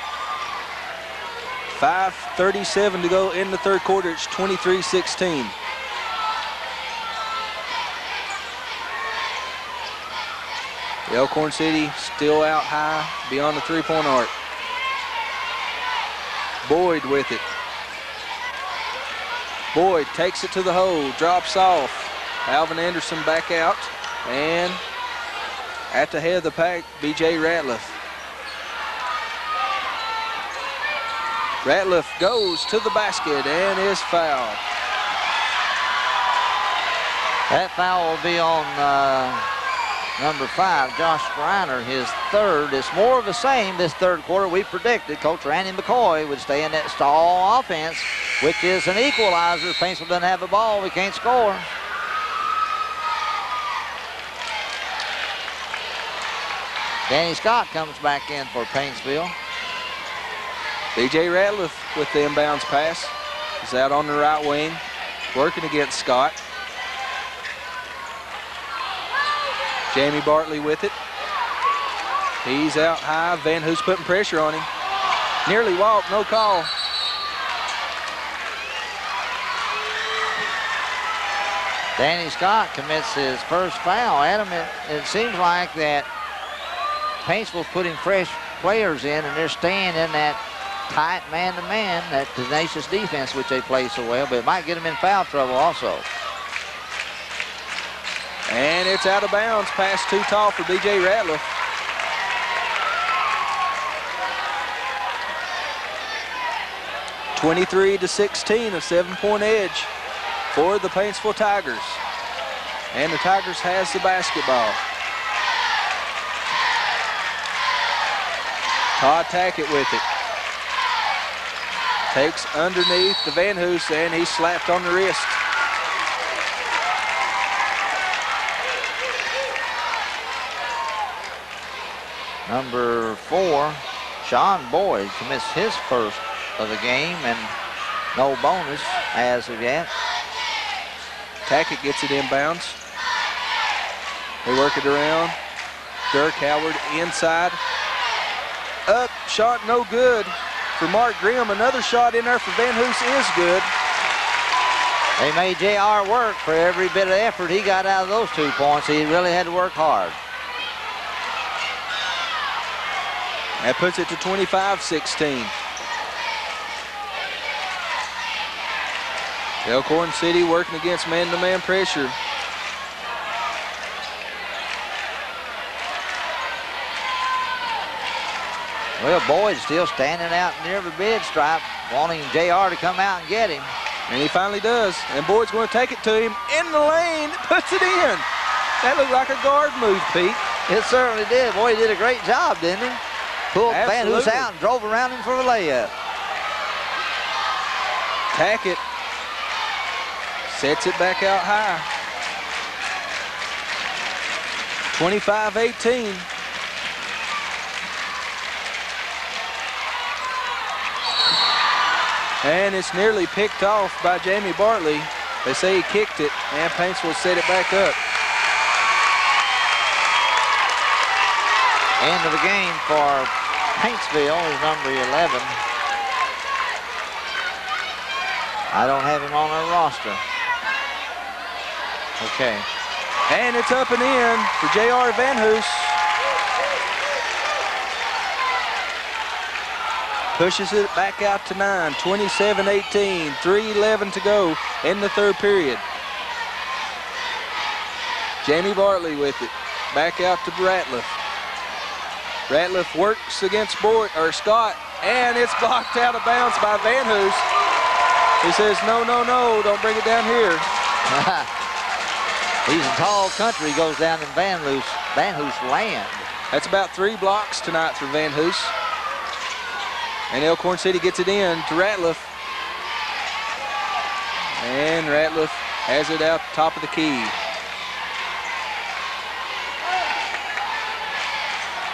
5:37 to go in the third quarter. It's 23-16. Elkhorn City still out high beyond the three-point arc. Boyd with it. Boyd takes it to the hole, drops off. Alvin Anderson back out, and at the head of the pack, B.J. Ratliff. Ratliff goes to the basket and is fouled. That foul will be on number 5, Josh Reiner, his third. It's more of the same this third quarter. We predicted Coach Randy McCoy would stay in that stall offense, which is an equalizer. If Paintsville doesn't have the ball, we can't score. Danny Scott comes back in for Paintsville. B.J. Ratliff with the inbounds pass. He's out on the right wing, working against Scott. Jamie Bartley with it. He's out high. Van Hoos putting pressure on him. Nearly walked, no call. Danny Scott commits his first foul. Adam, it seems like that Paintsville's putting fresh players in, and they're staying in that tight man-to-man, that tenacious defense which they play so well, but it might get them in foul trouble also. And it's out of bounds, pass too tall for B.J. Ratliff. (23-16), a 7-point edge for the Paintsville Tigers. And the Tigers has the basketball. Todd Tackett with it. Takes underneath the Van Hoos, and he's slapped on the wrist. Number 4, Sean Boyd commits his first of the game, and no bonus as of yet. Tackett gets it inbounds. They work it around. Dirk Howard inside. Up, shot no good for Mark Grimm. Another shot in there for Van Hoos is good. They made JR work for every bit of effort he got out of those 2 points. He really had to work hard. That puts it to 25-16. Elkhorn City working against man-to-man pressure. Well, Boyd's still standing out near the bid stripe, wanting JR to come out and get him. And he finally does. And Boyd's going to take it to him in the lane, puts it in. That looked like a guard move, Pete. It certainly did. Boy, he did a great job, didn't he? Pulled Van Hoos Absolutely. out and drove around him for the layup. Tackett sets it back out high. 25-18. And it's nearly picked off by Jamie Bartley. They say he kicked it, and Paintsville set it back up. End of the game for Paintsville is number 11. I don't have him on our roster. Okay. And it's up and in for J.R. Van Hoos. Pushes it back out to 9, 27-18, 3:11 to go in the third period. Jamie Bartley with it, back out to Ratliff. Ratliff works against Scott, and it's blocked out of bounds by Van Hoos. He says, no, no, no, don't bring it down here. He's a tall country, he goes down in Van Hoos land. That's about 3 blocks tonight for Van Hoos. And Elkhorn City gets it in to Ratliff. And Ratliff has it out top of the key.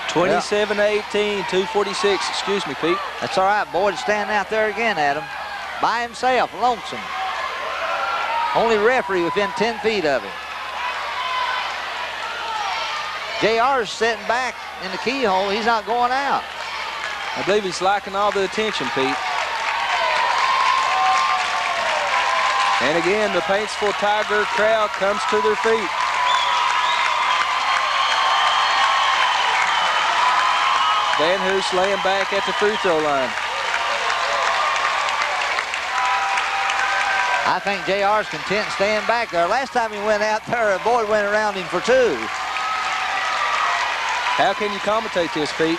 27-18, 2:46. Excuse me, Pete. That's all right. Boyd standing out there again, Adam. By himself, lonesome. Only referee within 10 feet of him. JR's sitting back in the keyhole. He's not going out. I believe he's liking all the attention, Pete. And again, the Paintsville Tiger crowd comes to their feet. Van Hoos laying back at the free throw line. I think JR's content staying back there. Last time he went out there, Boyd went around him for 2. How can you commentate this, Pete?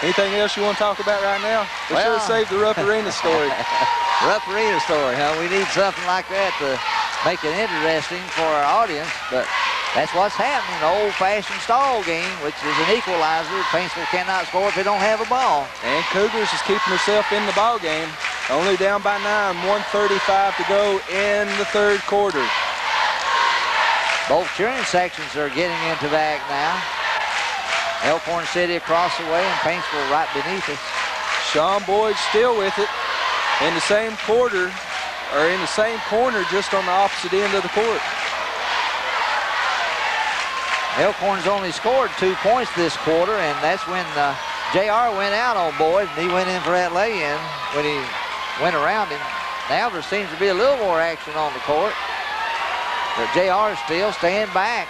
Anything else you want to talk about right now? We should have saved the Rupp Arena story. Rupp Arena story, huh? We need something like that to make it interesting for our audience, but that's what's happening. The old-fashioned stall game, which is an equalizer. Paintsville cannot score if they don't have a ball. And Cougars is keeping herself in the ball game. Only down by 9, 1:35 to go in the third quarter. Both cheering sections are getting into the act now. Elkhorn City across the way and Paintsville right beneath us. Sean Boyd still with it in the same quarter, or in the same corner, just on the opposite end of the court. Elkhorn's only scored 2 points this quarter, and that's when JR went out on Boyd, and he went in for that lay-in when he went around him. Now there seems to be a little more action on the court, but JR is still staying back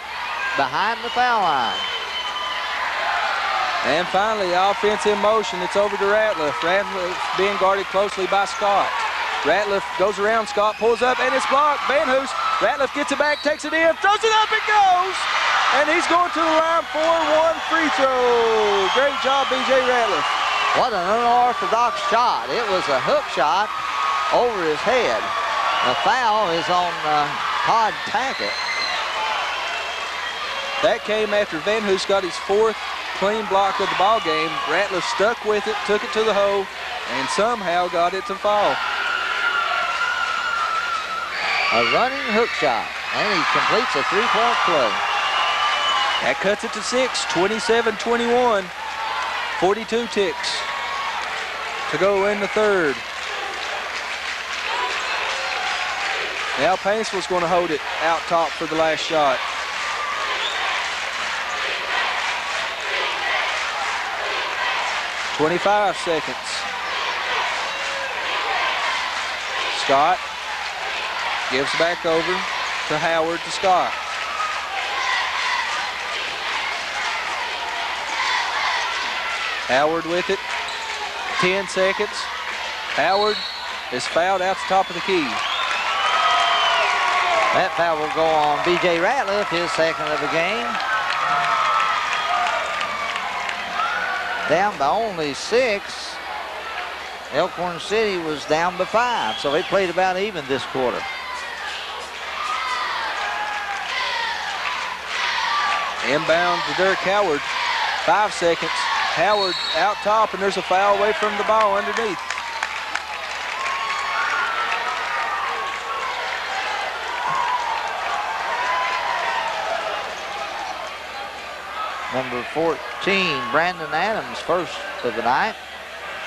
behind the foul line. And finally, offense in motion. It's over to Ratliff. Ratliff being guarded closely by Scott. Ratliff goes around, Scott pulls up, and it's blocked. Van Hoos, Ratliff gets it back, takes it in, throws it up, it goes! And he's going to the line for 1 free throw. Great job, B.J. Ratliff. What an unorthodox shot. It was a hook shot over his head. The foul is on Todd Tackett. That came after Van Hoos got his 4th clean block of the ball game. Ratliff stuck with it, took it to the hole, and somehow got it to fall. A running hook shot, and he completes a 3-point play. That cuts it to 6, 27-21. 42 ticks to go in the third. Now Paintsville's going to hold it out top for the last shot. "25 seconds. Scott gives back over to Howard to Scott. Howard with it. 10 seconds. Howard is fouled out the top of the key. That foul will go on B.J. Ratliff, his 2nd of the game. Down by only 6. Elkhorn City was down by 5, so they played about even this quarter. Inbound to Dirk Howard. 5 seconds. Howard out top, and there's a foul away from the ball underneath. Number 14, Brandon Adams, 1st of the night.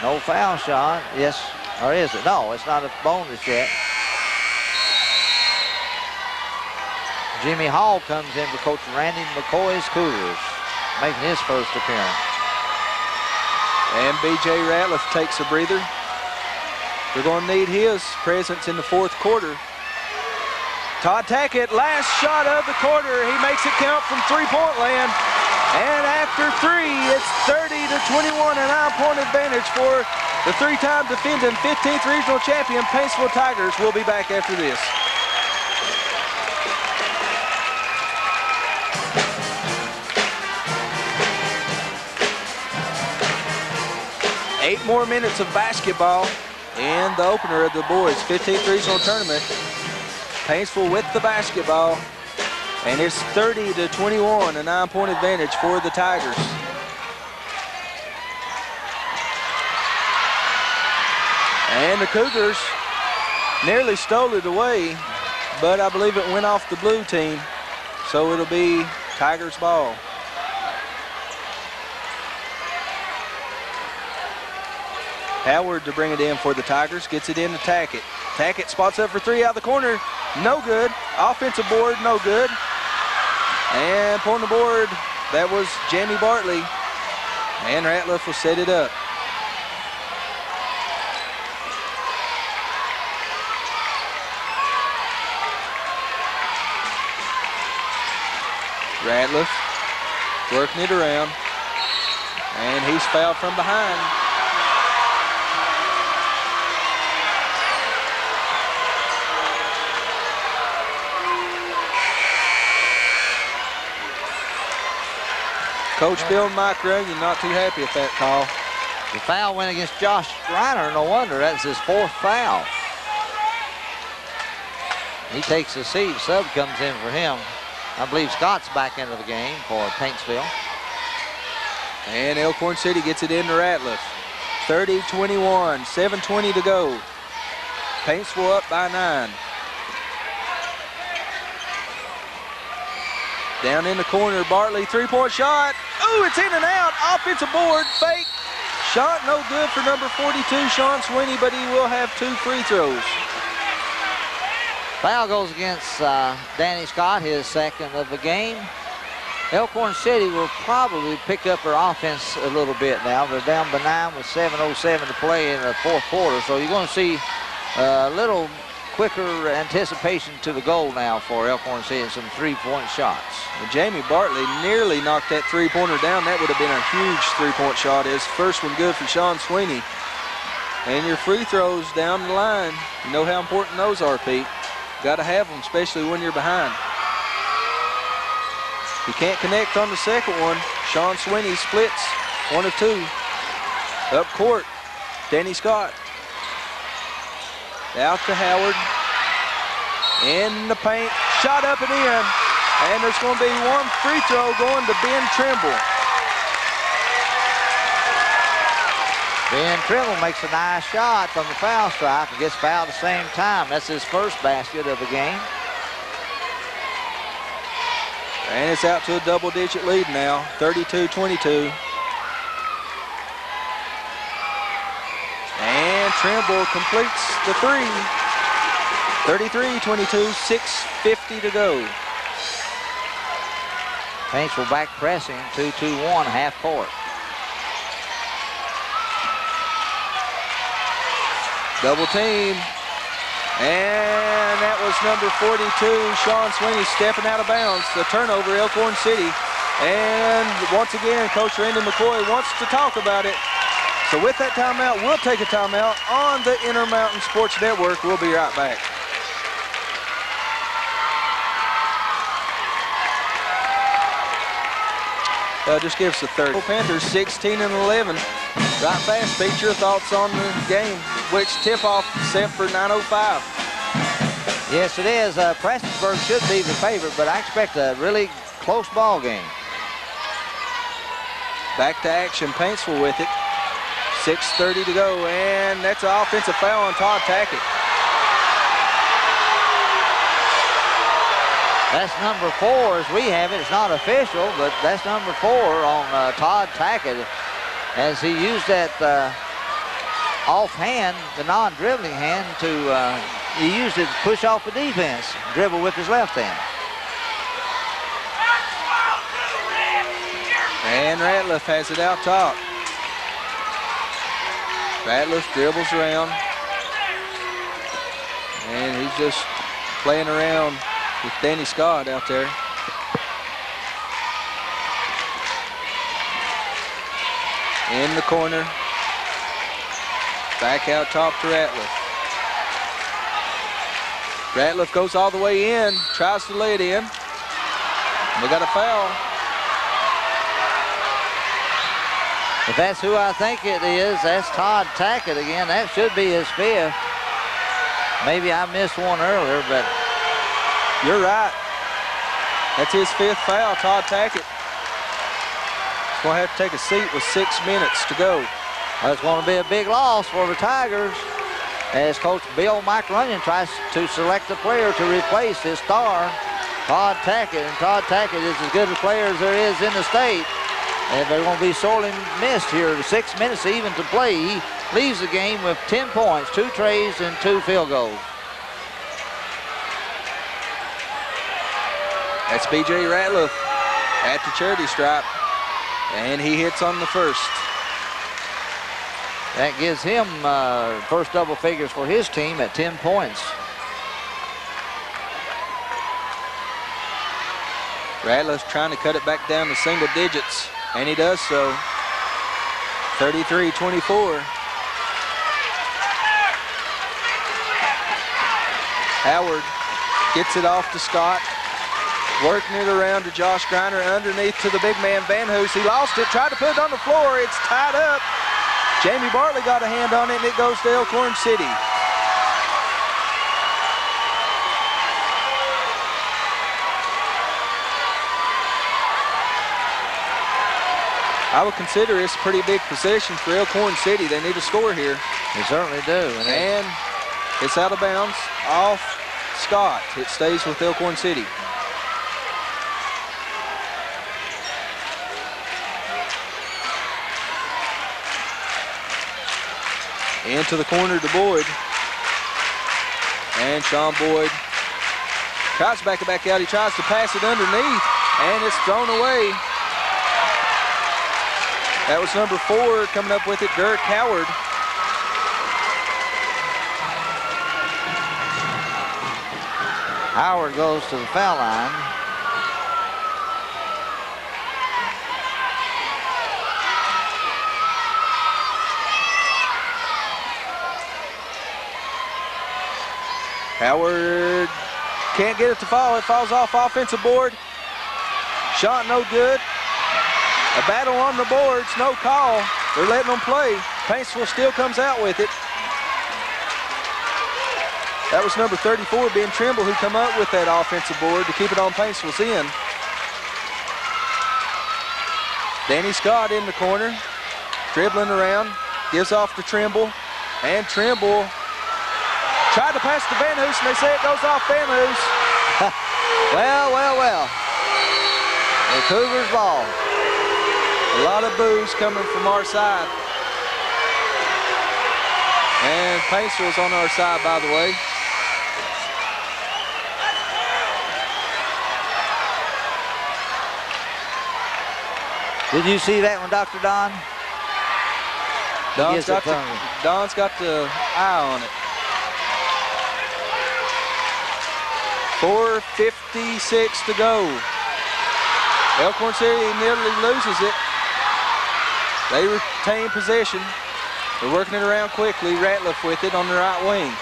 No foul shot. Yes, or is it? No, it's not a bonus yet. Jimmy Hall comes in for Coach Randy McCoy's Cougars, making his first appearance. And B.J. Ratliff takes a breather. They're going to need his presence in the fourth quarter. Todd Tackett, last shot of the quarter. He makes it count from three-point land. And after three, it's 30-21, a 9-point advantage for the three-time defending 15th regional champion Paintsville Tigers. We'll be back after this. Eight more minutes of basketball in the opener of the boys' 15th regional tournament. Paintsville with the basketball, and it's 30-21, a 9-point advantage for the Tigers. And the Cougars nearly stole it away, but I believe it went off the blue team, so it'll be Tigers ball. Howard to bring it in for the Tigers, gets it in to Tackett. Tackett spots up for three out of the corner, no good. Offensive board, no good. And on the board, that was Jamie Bartley. And Ratliff will set it up. Ratliff working it around. And he's fouled from behind. Coach Bill Mike Runyon not too happy at that call. The foul went against Josh Reiner. No wonder, that's his fourth foul. He takes a seat. Sub comes in for him. I believe Scott's back into the game for Paintsville. And Elkhorn City gets it into Ratliff. 30-21, 7:20 to go. Paintsville up by 9. Down in the corner, Bartley, three-point shot. Ooh, it's in and out. Offensive board, fake. Shot no good for number 42, Sean Sweeney, but he will have 2 free throws. Foul goes against Danny Scott, his second of the game. Elkhorn City will probably pick up their offense a little bit now. They're down by 9 with 7:07 to play in the fourth quarter, so you're going to see a little quicker anticipation to the goal now for Elkhorn City and some three-point shots. Well, Jamie Bartley nearly knocked that three-pointer down. That would have been a huge three-point shot. His first one good for Sean Sweeney. And your free throws down the line, you know how important those are, Pete. Got to have them, especially when you're behind. You can't connect on the second one. Sean Sweeney splits 1 of 2. Up court, Danny Scott. Out to Howard. In the paint, shot up and in. And there's going to be 1 free throw going to Ben Trimble. Ben Trimble makes a nice shot from the foul stripe and gets fouled at the same time. That's his first basket of the game. And it's out to a double-digit lead now, 32-22. And Trimble completes the 3. 33-22, 6:50 to go. Paintsville back pressing, 2-2-1, half court. Double team. And that was number 42, Sean Sweeney, stepping out of bounds. The turnover, Elkhorn City. And once again, Coach Randy McCoy wants to talk about it. So with that timeout, we'll take a timeout on the Intermountain Sports Network. We'll be right back. Just give us a 30. Panthers 16-11. Right fast, Pete, your thoughts on the game, which tip-off set for 9:05. Yes, it is. Prestonsburg should be the favorite, but I expect a really close ball game. Back to action, Paintsville with it. 6:30 to go, and that's an offensive foul on Todd Tackett. That's number 4 as we have it. It's not official, but that's number 4 on Todd Tackett as he used that offhand, the non-dribbling hand, to he used it to push off the defense, dribble with his left hand. And Ratliff has it out top. Ratliff dribbles around. And he's just playing around with Danny Scott out there. In the corner. Back out top to Ratliff. Ratliff goes all the way in, tries to lay it in. We got a foul. If that's who I think it is, that's Todd Tackett again. That should be his fifth. Maybe I missed one earlier, but you're right. That's his fifth foul, Todd Tackett. He's going to have to take a seat with 6 minutes to go. That's going to be a big loss for the Tigers as Coach Bill Mike Runyon tries to select a player to replace his star, Todd Tackett. And Todd Tackett is as good a player as there is in the state. And they're going to be sorely missed here. 6 minutes even to play. He leaves the game with 10 points, 2 trays, and 2 field goals. That's B.J. Ratliff at the charity stripe. And he hits on the first. That gives him first double figures for his team at 10 points. Ratliff's trying to cut it back down to single digits. And he does so. 33-24. Howard gets it off to Scott. Working it around to Josh Griner underneath to the big man Van Hoos. He lost it, tried to put it on the floor. It's tied up. Jamie Bartley got a hand on it, and it goes to Elkhorn City. I would consider this a pretty big possession for Elkhorn City. They need a score here. They certainly do. And it's out of bounds off Scott. It stays with Elkhorn City. Into the corner to Boyd. And Sean Boyd tries to back it back out. He tries to pass it underneath, and it's thrown away. That was number 4 coming up with it, Dirk Howard. Howard goes to the foul line. Howard can't get it to fall. It falls off offensive board. Shot no good. A battle on the boards, no call. They're letting them play. Paintsville still comes out with it. That was number 34, Ben Trimble, who come up with that offensive board to keep it on Paintsville's end. Danny Scott in the corner, dribbling around, gives off to Trimble, and Trimble tried to pass to Van Hoos, and they say it goes off Van Hoos. Well. The Cougars ball. A lot of boos coming from our side. And Paintsville's on our side, by the way. Did you see that one, Dr. Don? Don's got the eye on it. 4:56 to go. Elkhorn City nearly loses it. They retain possession. They're working it around quickly. Ratliff with it on the right wing.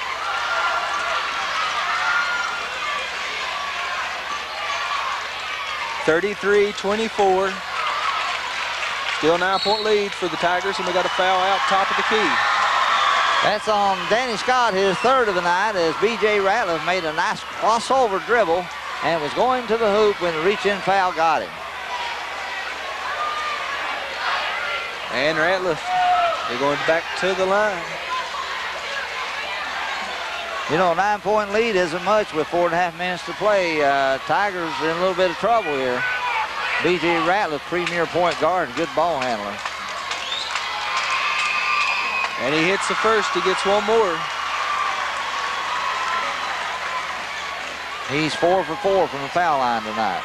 (33-24). Still 9-point lead for the Tigers, and we got a foul out top of the key. That's on Danny Scott, his third of the night, as B.J. Ratliff made a nice crossover dribble and was going to the hoop when the reach-in foul got him. And Ratliff, they're going back to the line. You know, a 9-point lead isn't much with 4.5 minutes to play. Tigers are in a little bit of trouble here. B.J. Ratliff, premier point guard, good ball handler. And he hits the first, he gets one more. He's 4 for 4 from the foul line tonight.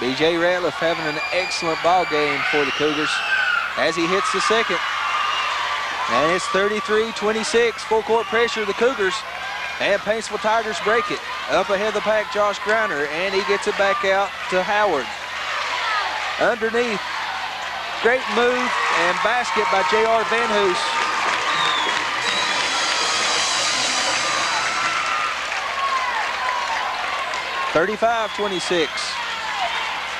B.J. Ratliff having an excellent ball game for the Cougars as he hits the second. And it's 33-26, full court pressure of the Cougars. And Paintsville Tigers break it. Up ahead of the pack, Josh Griner, and he gets it back out to Howard. Underneath, great move and basket by J.R. Van Hoos. (35-26).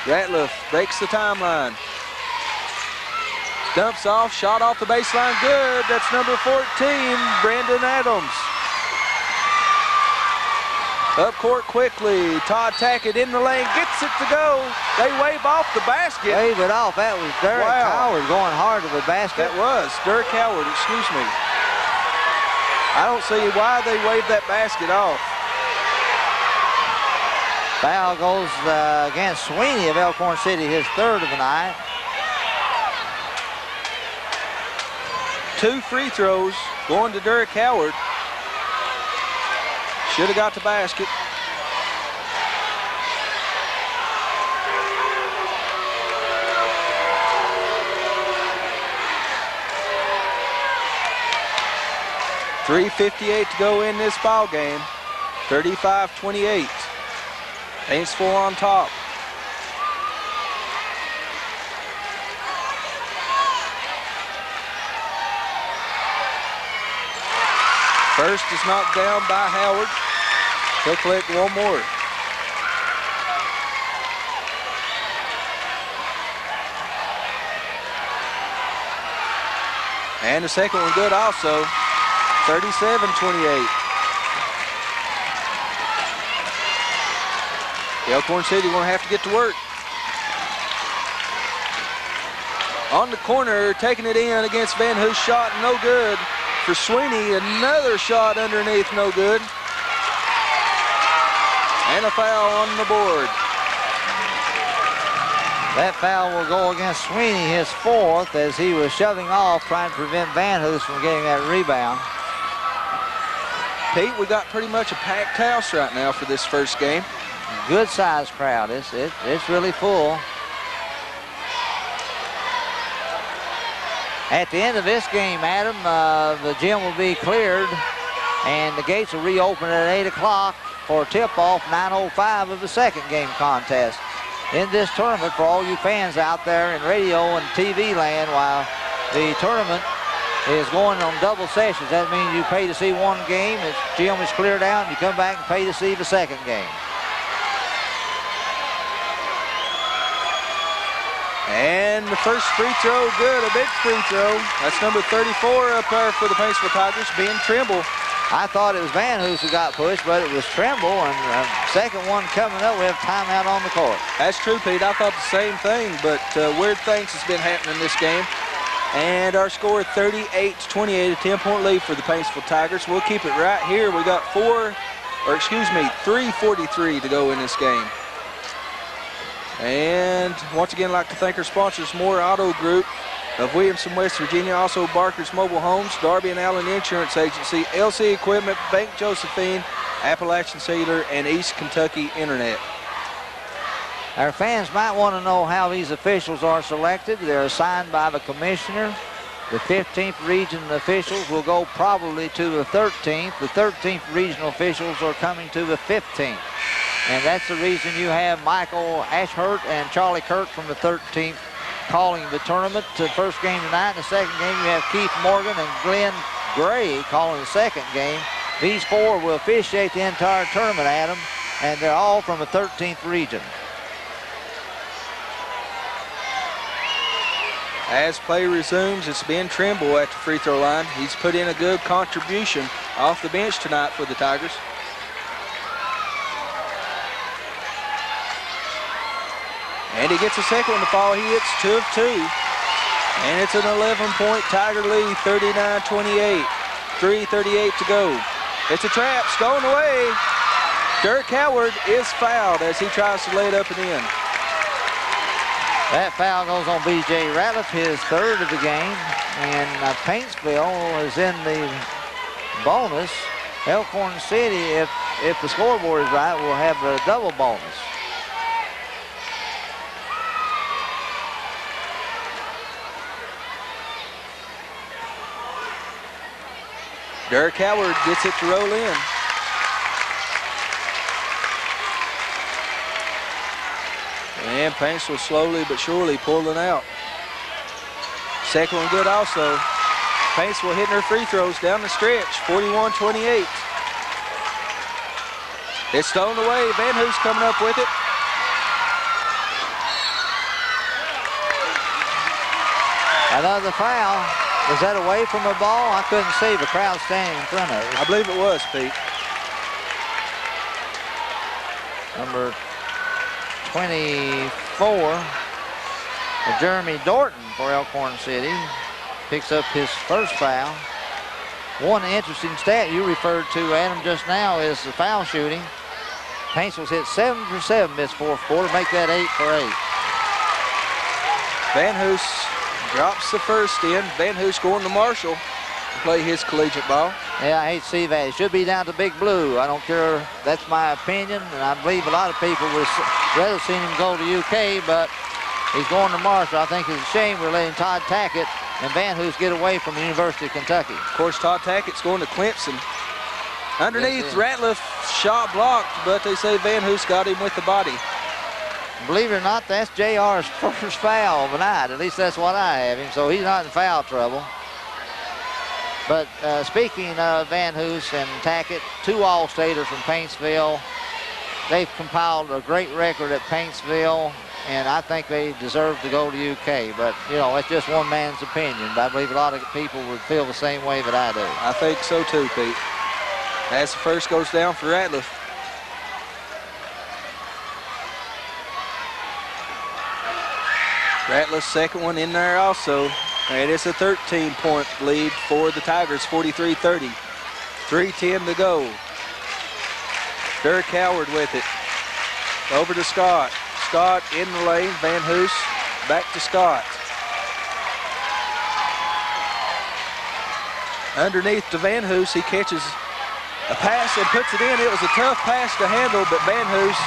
Ratliff breaks the timeline. Dumps off, shot off the baseline, good. That's number 14, Brandon Adams. Up court quickly, Todd Tackett in the lane, gets it to go. They wave off the basket. Wave it off, that was Derek Howard going hard to the basket. That was Derek Howard, excuse me. I don't see why they waved that basket off. Foul goes against Sweeney of Elkhorn City, his third of the night. 2 free throws going to Derek Howard. Should have got the basket. .358 to go in this ball game. 35-28. Paintsville on top. First is knocked down by Howard. He'll collect one more. And the second one good also. 37-28. Elkhorn City going to have to get to work. On the corner, taking it in against Van Hoos, shot no good. For Sweeney, another shot underneath, no good. And a foul on the board. That foul will go against Sweeney, his fourth, as he was shoving off, trying to prevent Van Hoos from getting that rebound. Pete, we got pretty much a packed house right now for this first game. Good size crowd. It's really full. At the end of this game, Adam, the gym will be cleared and the gates will reopen at 8 o'clock for tip-off 9:05 of the second game contest. In this tournament, for all you fans out there in radio and TV land, while the tournament is going on double sessions, that means you pay to see one game, the gym is cleared out, and you come back and pay to see the second game. And the first free throw, good, a big free throw. That's number 34 up there for the Paintsville Tigers, being Trimble. I thought it was Van Hoos who got pushed, but it was Trimble, and second one coming up, we have timeout on the court. That's true, Pete. I thought the same thing, but weird things has been happening in this game. And our score 38-28, a 10-point lead for the Paintsville Tigers. We'll keep it right here. We got 3:43 to go in this game. And once again, I'd like to thank our sponsors, Moore Auto Group of Williamson, West Virginia, also Barker's Mobile Homes, Darby and Allen Insurance Agency, LC Equipment, Bank Josephine, Appalachian Cellular, and East Kentucky Internet. Our fans might want to know how these officials are selected. They're assigned by the commissioner. The 15th region officials will go probably to the 13th. The 13th regional officials are coming to the 15th. And that's the reason you have Michael Ashhurt and Charlie Kirk from the 13th calling the tournament. The first game tonight. In the second game, you have Keith Morgan and Glenn Gray calling the second game. These four will officiate the entire tournament, Adam, and they're all from the 13th region. As play resumes, it's Ben Trimble at the free throw line. He's put in a good contribution off the bench tonight for the Tigers. And he gets a second one to fall. He hits 2 of 2. And it's an 11-point Tiger lead, 39-28. 3:38 to go. It's a trap, stolen away. Dirk Howard is fouled as he tries to lay it up and in. That foul goes on B.J. Ratliff, his third of the game. And Paintsville is in the bonus. Elkhorn City, if the scoreboard is right, will have a double bonus. Derek Howard gets it to roll in. And Paintsville slowly but surely pulling out. Second one good also. Paintsville hitting her free throws down the stretch, 41-28. It's thrown away. Van Hoos coming up with it. Another foul. Was that away from the ball? I couldn't see the crowd standing in front of it. I believe it was, Pete. Number 24, Jeremy Dorton for Elkhorn City, picks up his first foul. One interesting stat you referred to, Adam, just now is the foul shooting. Paintsville's hit 7 for 7 this fourth quarter, make that 8 for 8. Van Hoos drops the first in. Van Hoos going to Marshall to play his collegiate ball. Yeah, I hate to see that. It should be down to Big Blue. I don't care. That's my opinion, and I believe a lot of people would rather seen him go to UK, but he's going to Marshall. I think it's a shame we're letting Todd Tackett and Van Hoos get away from the University of Kentucky. Of course, Todd Tackett's going to Clemson. Underneath, Ratliff shot blocked, but they say Van Hoos got him with the body. Believe it or not, that's JR's first foul of the night. At least that's what I have him, so he's not in foul trouble. But speaking of Van Hoos and Tackett, 2 All-Staters from Paintsville. They've compiled a great record at Paintsville, and I think they deserve to go to UK. But, you know, it's just one man's opinion. But I believe a lot of people would feel the same way that I do. I think so too, Pete. As the first goes down for Ratliff. Ratliff's second one in there also. And it's a 13-point lead for the Tigers, 43-30. 3:10 to go. Derek Howard with it. Over to Scott. Scott in the lane. Van Hoos back to Scott. Underneath to Van Hoos, he catches a pass and puts it in. It was a tough pass to handle, but Van Hoos,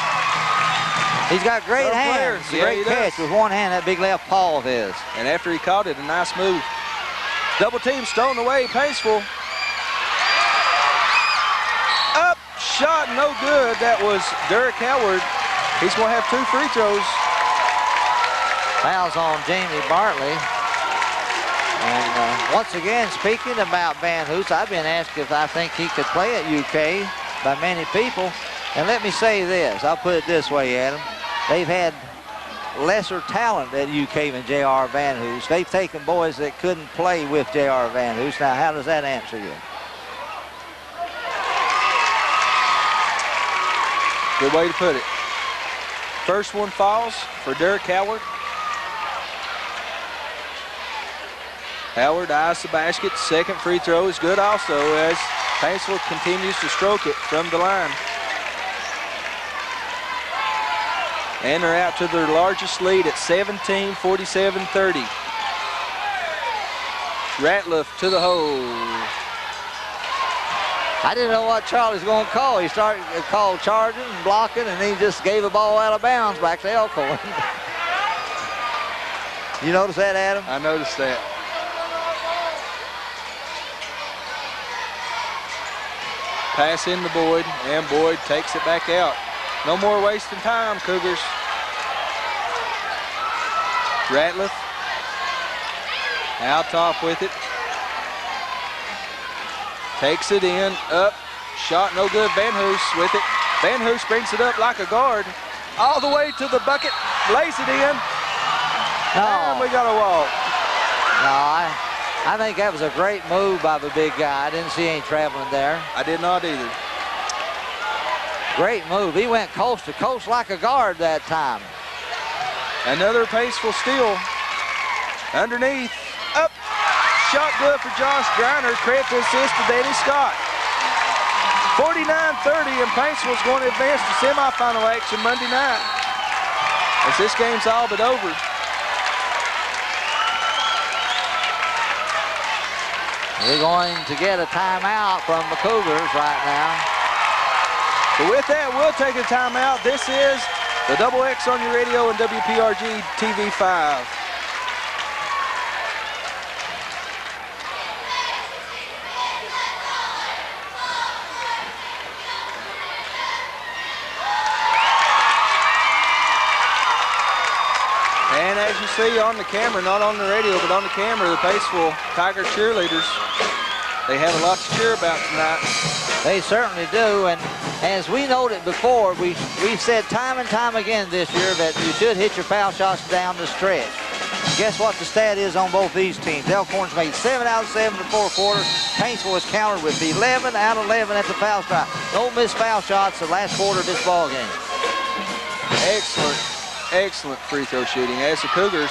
he's got great hands. Yeah, great catch with one hand, that big left paw of his. and after he caught it, a nice move. Double team thrown away, Paintsville. Up, shot, no good. That was Derek Howard. He's going to have 2 free throws. Fouls on Jamie Bartley. And once again, speaking about Van Hoos, I've been asked if I think he could play at UK by many people. And let me say this, I'll put it this way, Adam. They've had lesser talent at UK than J.R. Van Hoos. They've taken boys that couldn't play with J.R. Van Hoos. Now, how does that answer you? Good way to put it. First one falls for Derek Howard. Howard eyes the basket. Second free throw is good also as Paintsville continues to stroke it from the line. And they're out to their largest lead at 17, 47-30. Ratliff to the hole. I didn't know what Charlie's going to call. He started to call charging and blocking, and he just gave the ball out of bounds back to Elkhorn. You notice that, Adam? I noticed that. Pass in to Boyd, and Boyd takes it back out. No more wasting time, Cougars. Ratliff out top with it. Takes it in, up, shot no good. Van Hoos with it. Van Hoos brings it up like a guard. All the way to the bucket, lays it in. And we got a walk. No, I think that was a great move by the big guy. I didn't see any traveling there. I did not either. Great move. He went coast to coast like a guard that time. Another Paintsville steal. Underneath, up. Shot good for Josh Griner. Credit to assist to Danny Scott. 49-30, and Paintsville's going to advance to semifinal action Monday night. As this game's all but over. We're going to get a timeout from the Cougars right now. So with that, we'll take a timeout. This is the Double X on your radio and WPRG TV 5. And as you see on the camera, not on the radio, but on the camera, the Paintsville Tiger cheerleaders, they have a lot to cheer about tonight. They certainly do, and as we noted before, we've said time and time again this year that you should hit your foul shots down the stretch. Guess what the stat is on both these teams? Elkhorn's made 7 out of 7 in the fourth quarter. Paintsville has countered with 11 out of 11 at the foul stripe. No missed foul shots the last quarter of this ball game. Excellent free throw shooting. As the Cougars,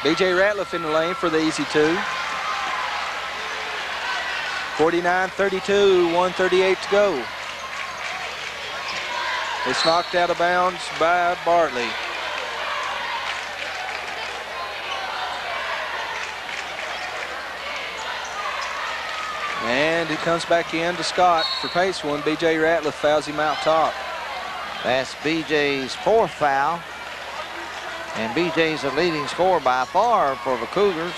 B.J. Ratliff in the lane for the easy two. 49-32, 1:38 to go. It's knocked out of bounds by Bartley. And it comes back in to Scott for Paintsville, and B.J. Ratliff fouls him out top. That's B.J.'s 4th foul. And B.J.'s the leading scorer by far for the Cougars.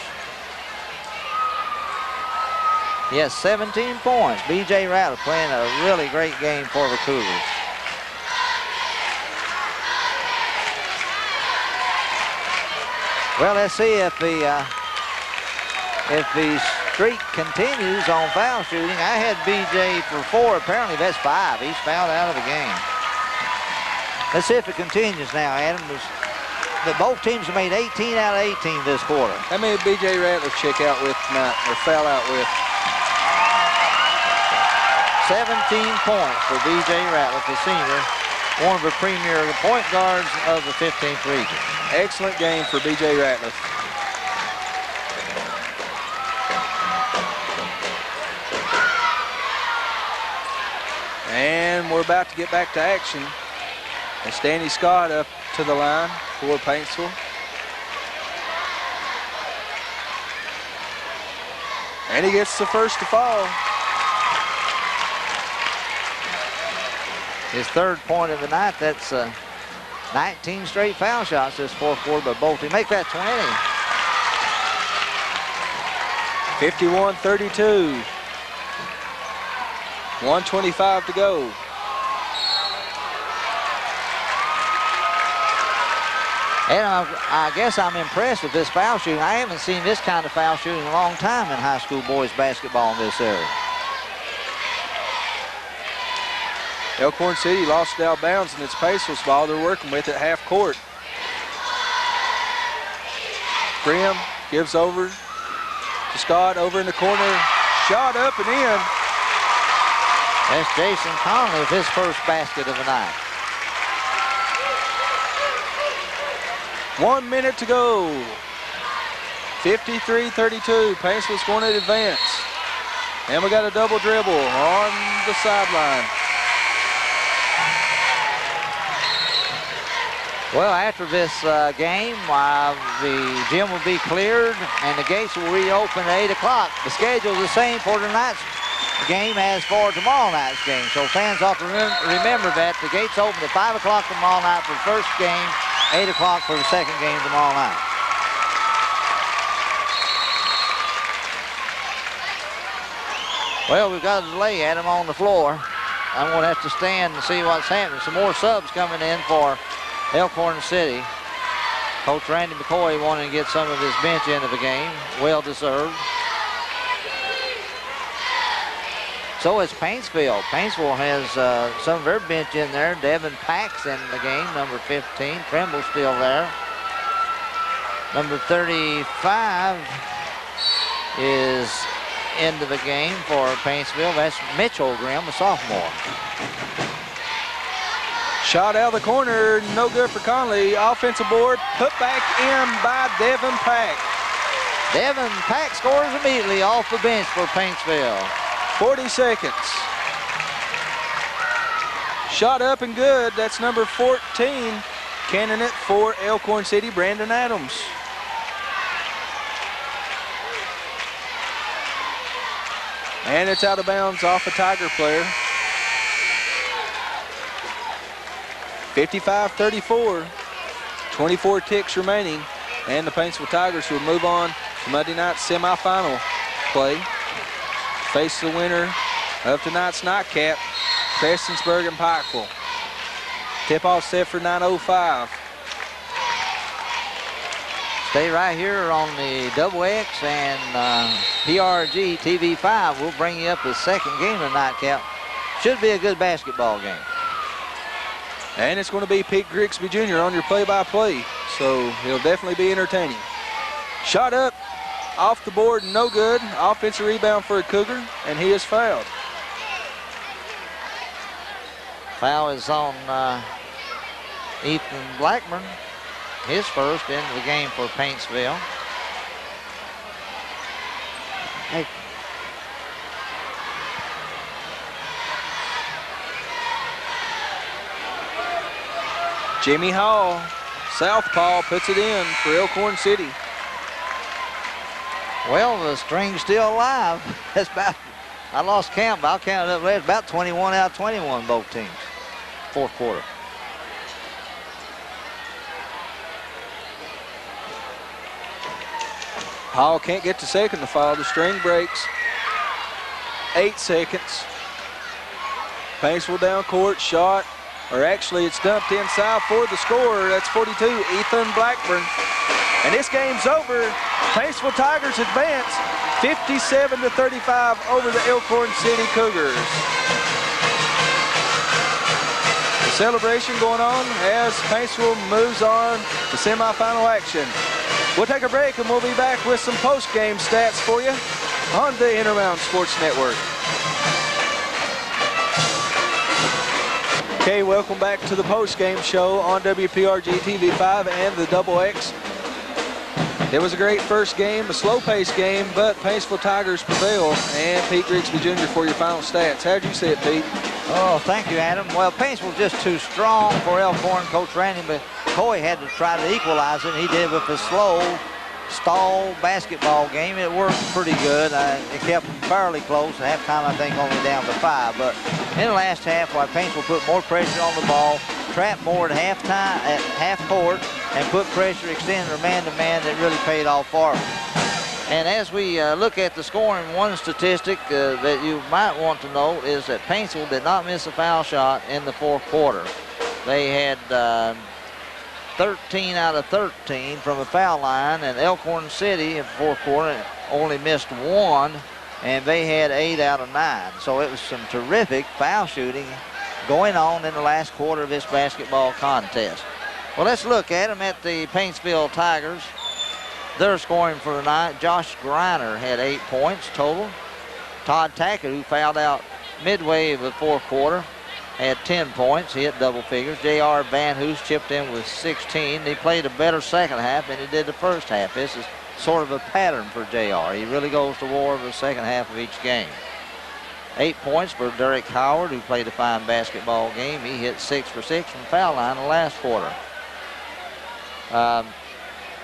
He has 17 points. B.J. Ratliff playing a really great game for the Cougars. Well, let's see if the streak continues on foul shooting. I had B.J. for 4. Apparently that's 5. He's fouled out of the game. Let's see if it continues now, Adam. Both teams have made 18 out of 18 this quarter. How many did B.J. Ratliff check out with tonight, or foul out with? 17 points for B.J. Ratliff, the senior, one of the premier point guards of the 15th region. Excellent game for B.J. Ratliff. And we're about to get back to action. It's Danny Scott up to the line for Paintsville. And he gets the first to fall. His 3rd point of the night. That's 19 straight foul shots this fourth quarter by both teams. Make that 20. 51-32. 1:25 to go. And I guess I'm impressed with this foul shooting. I haven't seen this kind of foul shooting in a long time in high school boys basketball in this area. Elkhorn City lost it out of bounds, and it's Paintsville's ball they're working with at half court. Graham gives over to Scott, over in the corner. Shot up and in. That's Jason Conley with his first basket of the night. 1 minute to go. 53-32. Paintsville's going to advance. And we got a double dribble on the sideline. Well, after this game, the gym will be cleared and the gates will reopen at 8 o'clock. The schedule is the same for tonight's game as for tomorrow night's game. So fans ought to remember that. The gates open at 5 o'clock tomorrow night for the first game, 8 o'clock for the second game tomorrow night. Well, we've got a delay, Adam, on the floor. I'm going to have to stand and see what's happening. Some more subs coming in for Elkhorn City. Coach Randy McCoy wanting to get some of his bench into the game. Well deserved. So is Paintsville. Paintsville has some of their bench in there. Devin Pack's in the game, number 15. Trimble's still there. Number 35 is into the game for Paintsville. That's Mitchell Grimm, a sophomore. Shot out of the corner, no good for Conley. Offensive board, put back in by Devin Pack. Devin Pack scores immediately off the bench for Paintsville. 40 seconds. Shot up and good. That's number 14. Candidate for Elkhorn City, Brandon Adams. And it's out of bounds off a Tiger player. 55-34. 24 ticks remaining. And the Paintsville Tigers will move on to Monday night's semifinal play. Face the winner of tonight's nightcap, Prestonsburg and Pikeville. Tip-off set for 9:05. Stay right here on the Double X and PRG TV5. We'll bring you up the second game of the nightcap. Should be a good basketball game. And it's going to be Pete Grigsby Jr. on your play-by-play, so he'll definitely be entertaining. Shot up, off the board, no good. Offensive rebound for a Cougar, and he is fouled. Foul is on Ethan Blackburn, his first into the game for Paintsville. Hey. Jimmy Hall, southpaw, puts it in for Elkhorn City. Well, the string's still alive. That's about, I lost count, but I'll count it up later. It's about 21 out of 21, both teams. Fourth quarter. Hall can't get to second to foul. The string breaks. 8 seconds. Paintsville down court, shot. Or actually, it's dumped inside for the scorer. That's 42, Ethan Blackburn. And this game's over. Paintsville Tigers advance 57-35 over the Elkhorn City Cougars. The celebration going on as Paintsville moves on to semifinal action. We'll take a break and we'll be back with some post-game stats for you on the Intermountain Sports Network. Okay, welcome back to the post-game show on WPRG TV5 and the Double X. It was a great first game, a slow-paced game, but Paintsville Tigers prevail. And Pete Grigsby Jr. for your final stats. How'd you see it, Pete? Oh, thank you, Adam. Well, Paintsville just too strong for Elkhorn. Coach Randy McCoy had to try to equalize it. He did with a slow, stall basketball game. It worked pretty good. It kept them fairly close. At halftime, I think, only down to 5. But in the last half, while Paintsville put more pressure on the ball, trapped more at halftime, at half court, and put pressure, extended their man-to-man, that really paid off for them. And as we look at the scoring, one statistic that you might want to note is that Paintsville did not miss a foul shot in the fourth quarter. They had 13 out of 13 from the foul line, and Elkhorn City in the fourth quarter only missed 1, and they had 8 out of 9. So it was some terrific foul shooting going on in the last quarter of this basketball contest. Well, let's look at them at the Paintsville Tigers. They're scoring for the night. Josh Greiner had 8 points total. Todd Tackett, who fouled out midway of the fourth quarter, had 10 points. He hit double figures. J.R. Van Hoos chipped in with 16. He played a better second half than he did the first half. This is sort of a pattern for J.R. He really goes to war the second half of each game. 8 points for Derek Howard, who played a fine basketball game. He hit 6 for 6 from the foul line in the last quarter.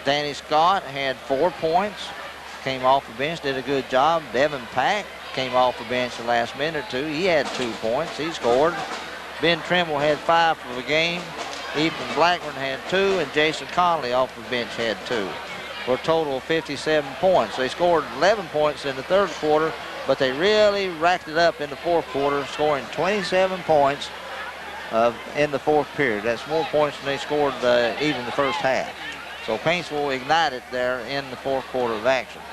Danny Scott had 4 points, came off the bench, did a good job. Devin Pack came off the bench the last minute or two. He had 2 points, he scored. Ben Trimble had 5 for the game. Ethan Blackburn had 2, and Jason Conley off the bench had 2. For a total of 57 points. They scored 11 points in the third quarter, but they really racked it up in the fourth quarter, scoring 27 points in the fourth period. That's more points than they scored even the first half. So Paintsville ignited there in the fourth quarter of action.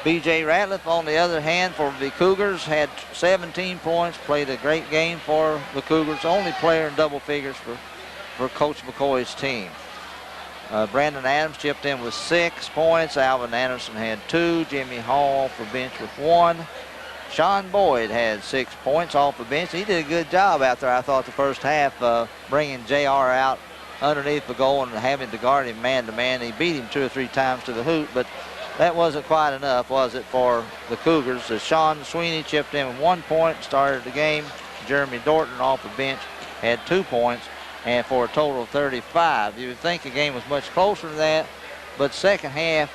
B.J. Ratliff, on the other hand, for the Cougars, had 17 points, played a great game for the Cougars, only player in double figures for Coach McCoy's team. Brandon Adams chipped in with 6 points. Alvin Anderson had 2. Jimmy Hall off the bench with 1. Sean Boyd had 6 points off the bench. He did a good job out there, I thought, the first half, bringing J.R. out underneath the goal and having to guard him man-to-man. He beat him 2 or 3 times to the hoop, but that wasn't quite enough, was it, for the Cougars? As Sean Sweeney chipped in with 1 point, started the game. Jeremy Dorton off the bench had 2 points, and for a total of 35. You would think the game was much closer than that, but second half,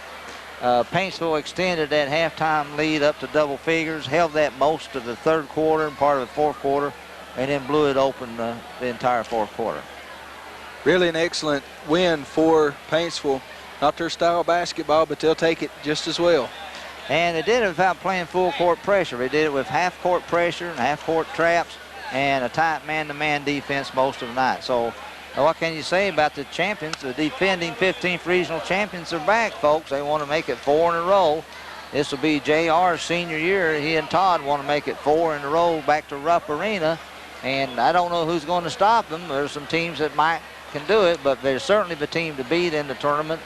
Paintsville extended that halftime lead up to double figures, held that most of the third quarter and part of the fourth quarter, and then blew it open the entire fourth quarter. Really an excellent win for Paintsville. Not their style of basketball, but they'll take it just as well. And they did it without playing full court pressure. They did it with half court pressure and half court traps and a tight man-to-man defense most of the night. So What can you say about the champions? The defending 15th regional champions are back, folks. They want to make it 4 in a row. This will be JR's senior year. He and Todd want to make it 4 in a row back to Rupp Arena. And I don't know who's going to stop them. There's some teams that can do it, but they're certainly the team to beat in the tournament.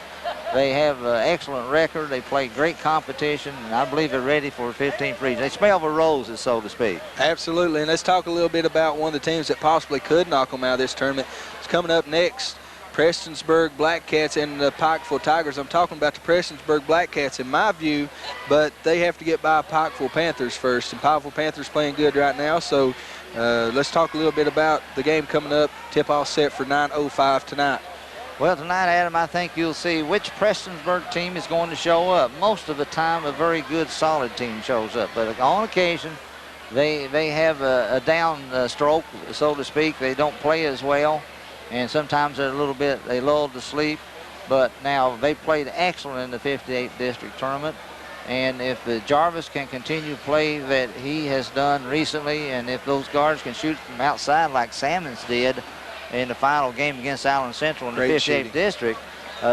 They have an excellent record. They play great competition, and I believe they're ready for 15th region. They smell the roses, so to speak. Absolutely, and let's talk a little bit about one of the teams that possibly could knock them out of this tournament. It's coming up next, Prestonsburg Black Cats and the Pikeville Tigers. I'm talking about the Prestonsburg Black Cats in my view, but they have to get by Pikeville Panthers first, and Pikeville Panthers playing good right now, so let's talk a little bit about the game coming up. Tip-off set for 9:05 tonight. Well, tonight, Adam, I think you'll see which Prestonsburg team is going to show up. Most of the time, a very good, solid team shows up. But on occasion, they have a down stroke, so to speak. They don't play as well, and sometimes they're they lulled to sleep. But now they played excellent in the 58th district tournament. And if Jarvis can continue to play that he has done recently, and if those guards can shoot from outside like Salmons did in the final game against Allen Central in the 58th district,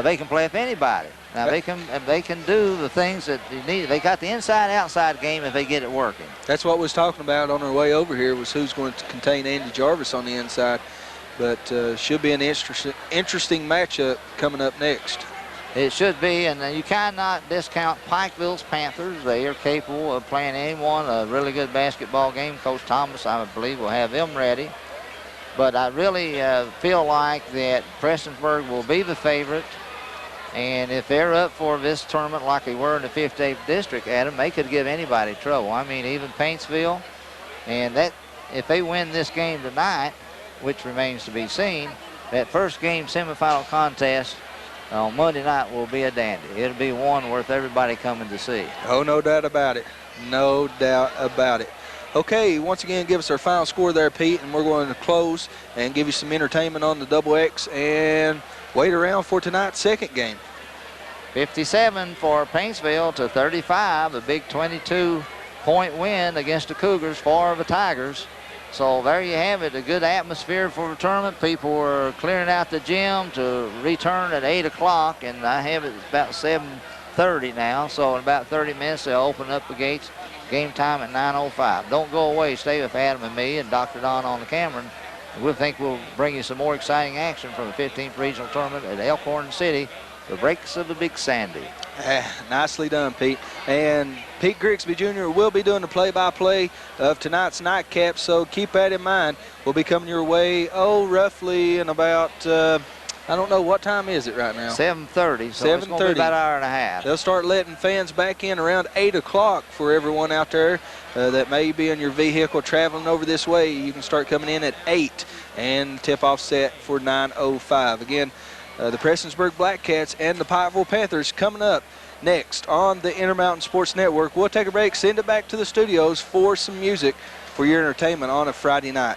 they can play with anybody. Now they can do the things that you need. They got the inside-outside game if they get it working. That's what we was talking about on our way over here, was who's going to contain Andy Jarvis on the inside. But should be an interesting matchup coming up next. It should be, and you cannot discount Pikeville's Panthers. They are capable of playing anyone a really good basketball game. Coach Thomas, I believe, will have them ready. But I really feel like that Prestonsburg will be the favorite. And if they're up for this tournament like they were in the 58th district, Adam, they could give anybody trouble. I mean, even Paintsville. And that, if they win this game tonight, which remains to be seen, that first game semifinal contest on Monday night will be a dandy. It'll be one worth everybody coming to see. Oh, no doubt about it. No doubt about it. Okay, once again, give us our final score there, Pete, and we're going to close and give you some entertainment on the Double X and wait around for tonight's second game. 57 for Paintsville to 35, a big 22-point win against the Cougars for the Tigers. So there you have it, a good atmosphere for the tournament. People were clearing out the gym to return at 8 o'clock, and I have it about 7:30 now. So in about 30 minutes, they'll open up the gates. Game time at 9:05. Don't go away. Stay with Adam and me and Dr. Don on the camera. We'll bring you some more exciting action from the 15th Regional Tournament at Elkhorn City, the breaks of the Big Sandy. Nicely done, Pete. And Pete Grigsby Jr. will be doing the play-by-play of tonight's nightcap, so keep that in mind. We'll be coming your way, roughly in about, I don't know, what time is it right now? 7:30, so 7:30. It's going to be about an hour and a half. They'll start letting fans back in around 8 o'clock for everyone out there that may be in your vehicle traveling over this way. You can start coming in at 8 and tip-off set for 9:05. Again, the Prestonsburg Black Cats and the Pikeville Panthers coming up next on the Intermountain Sports Network. We'll take a break, send it back to the studios for some music for your entertainment on a Friday night.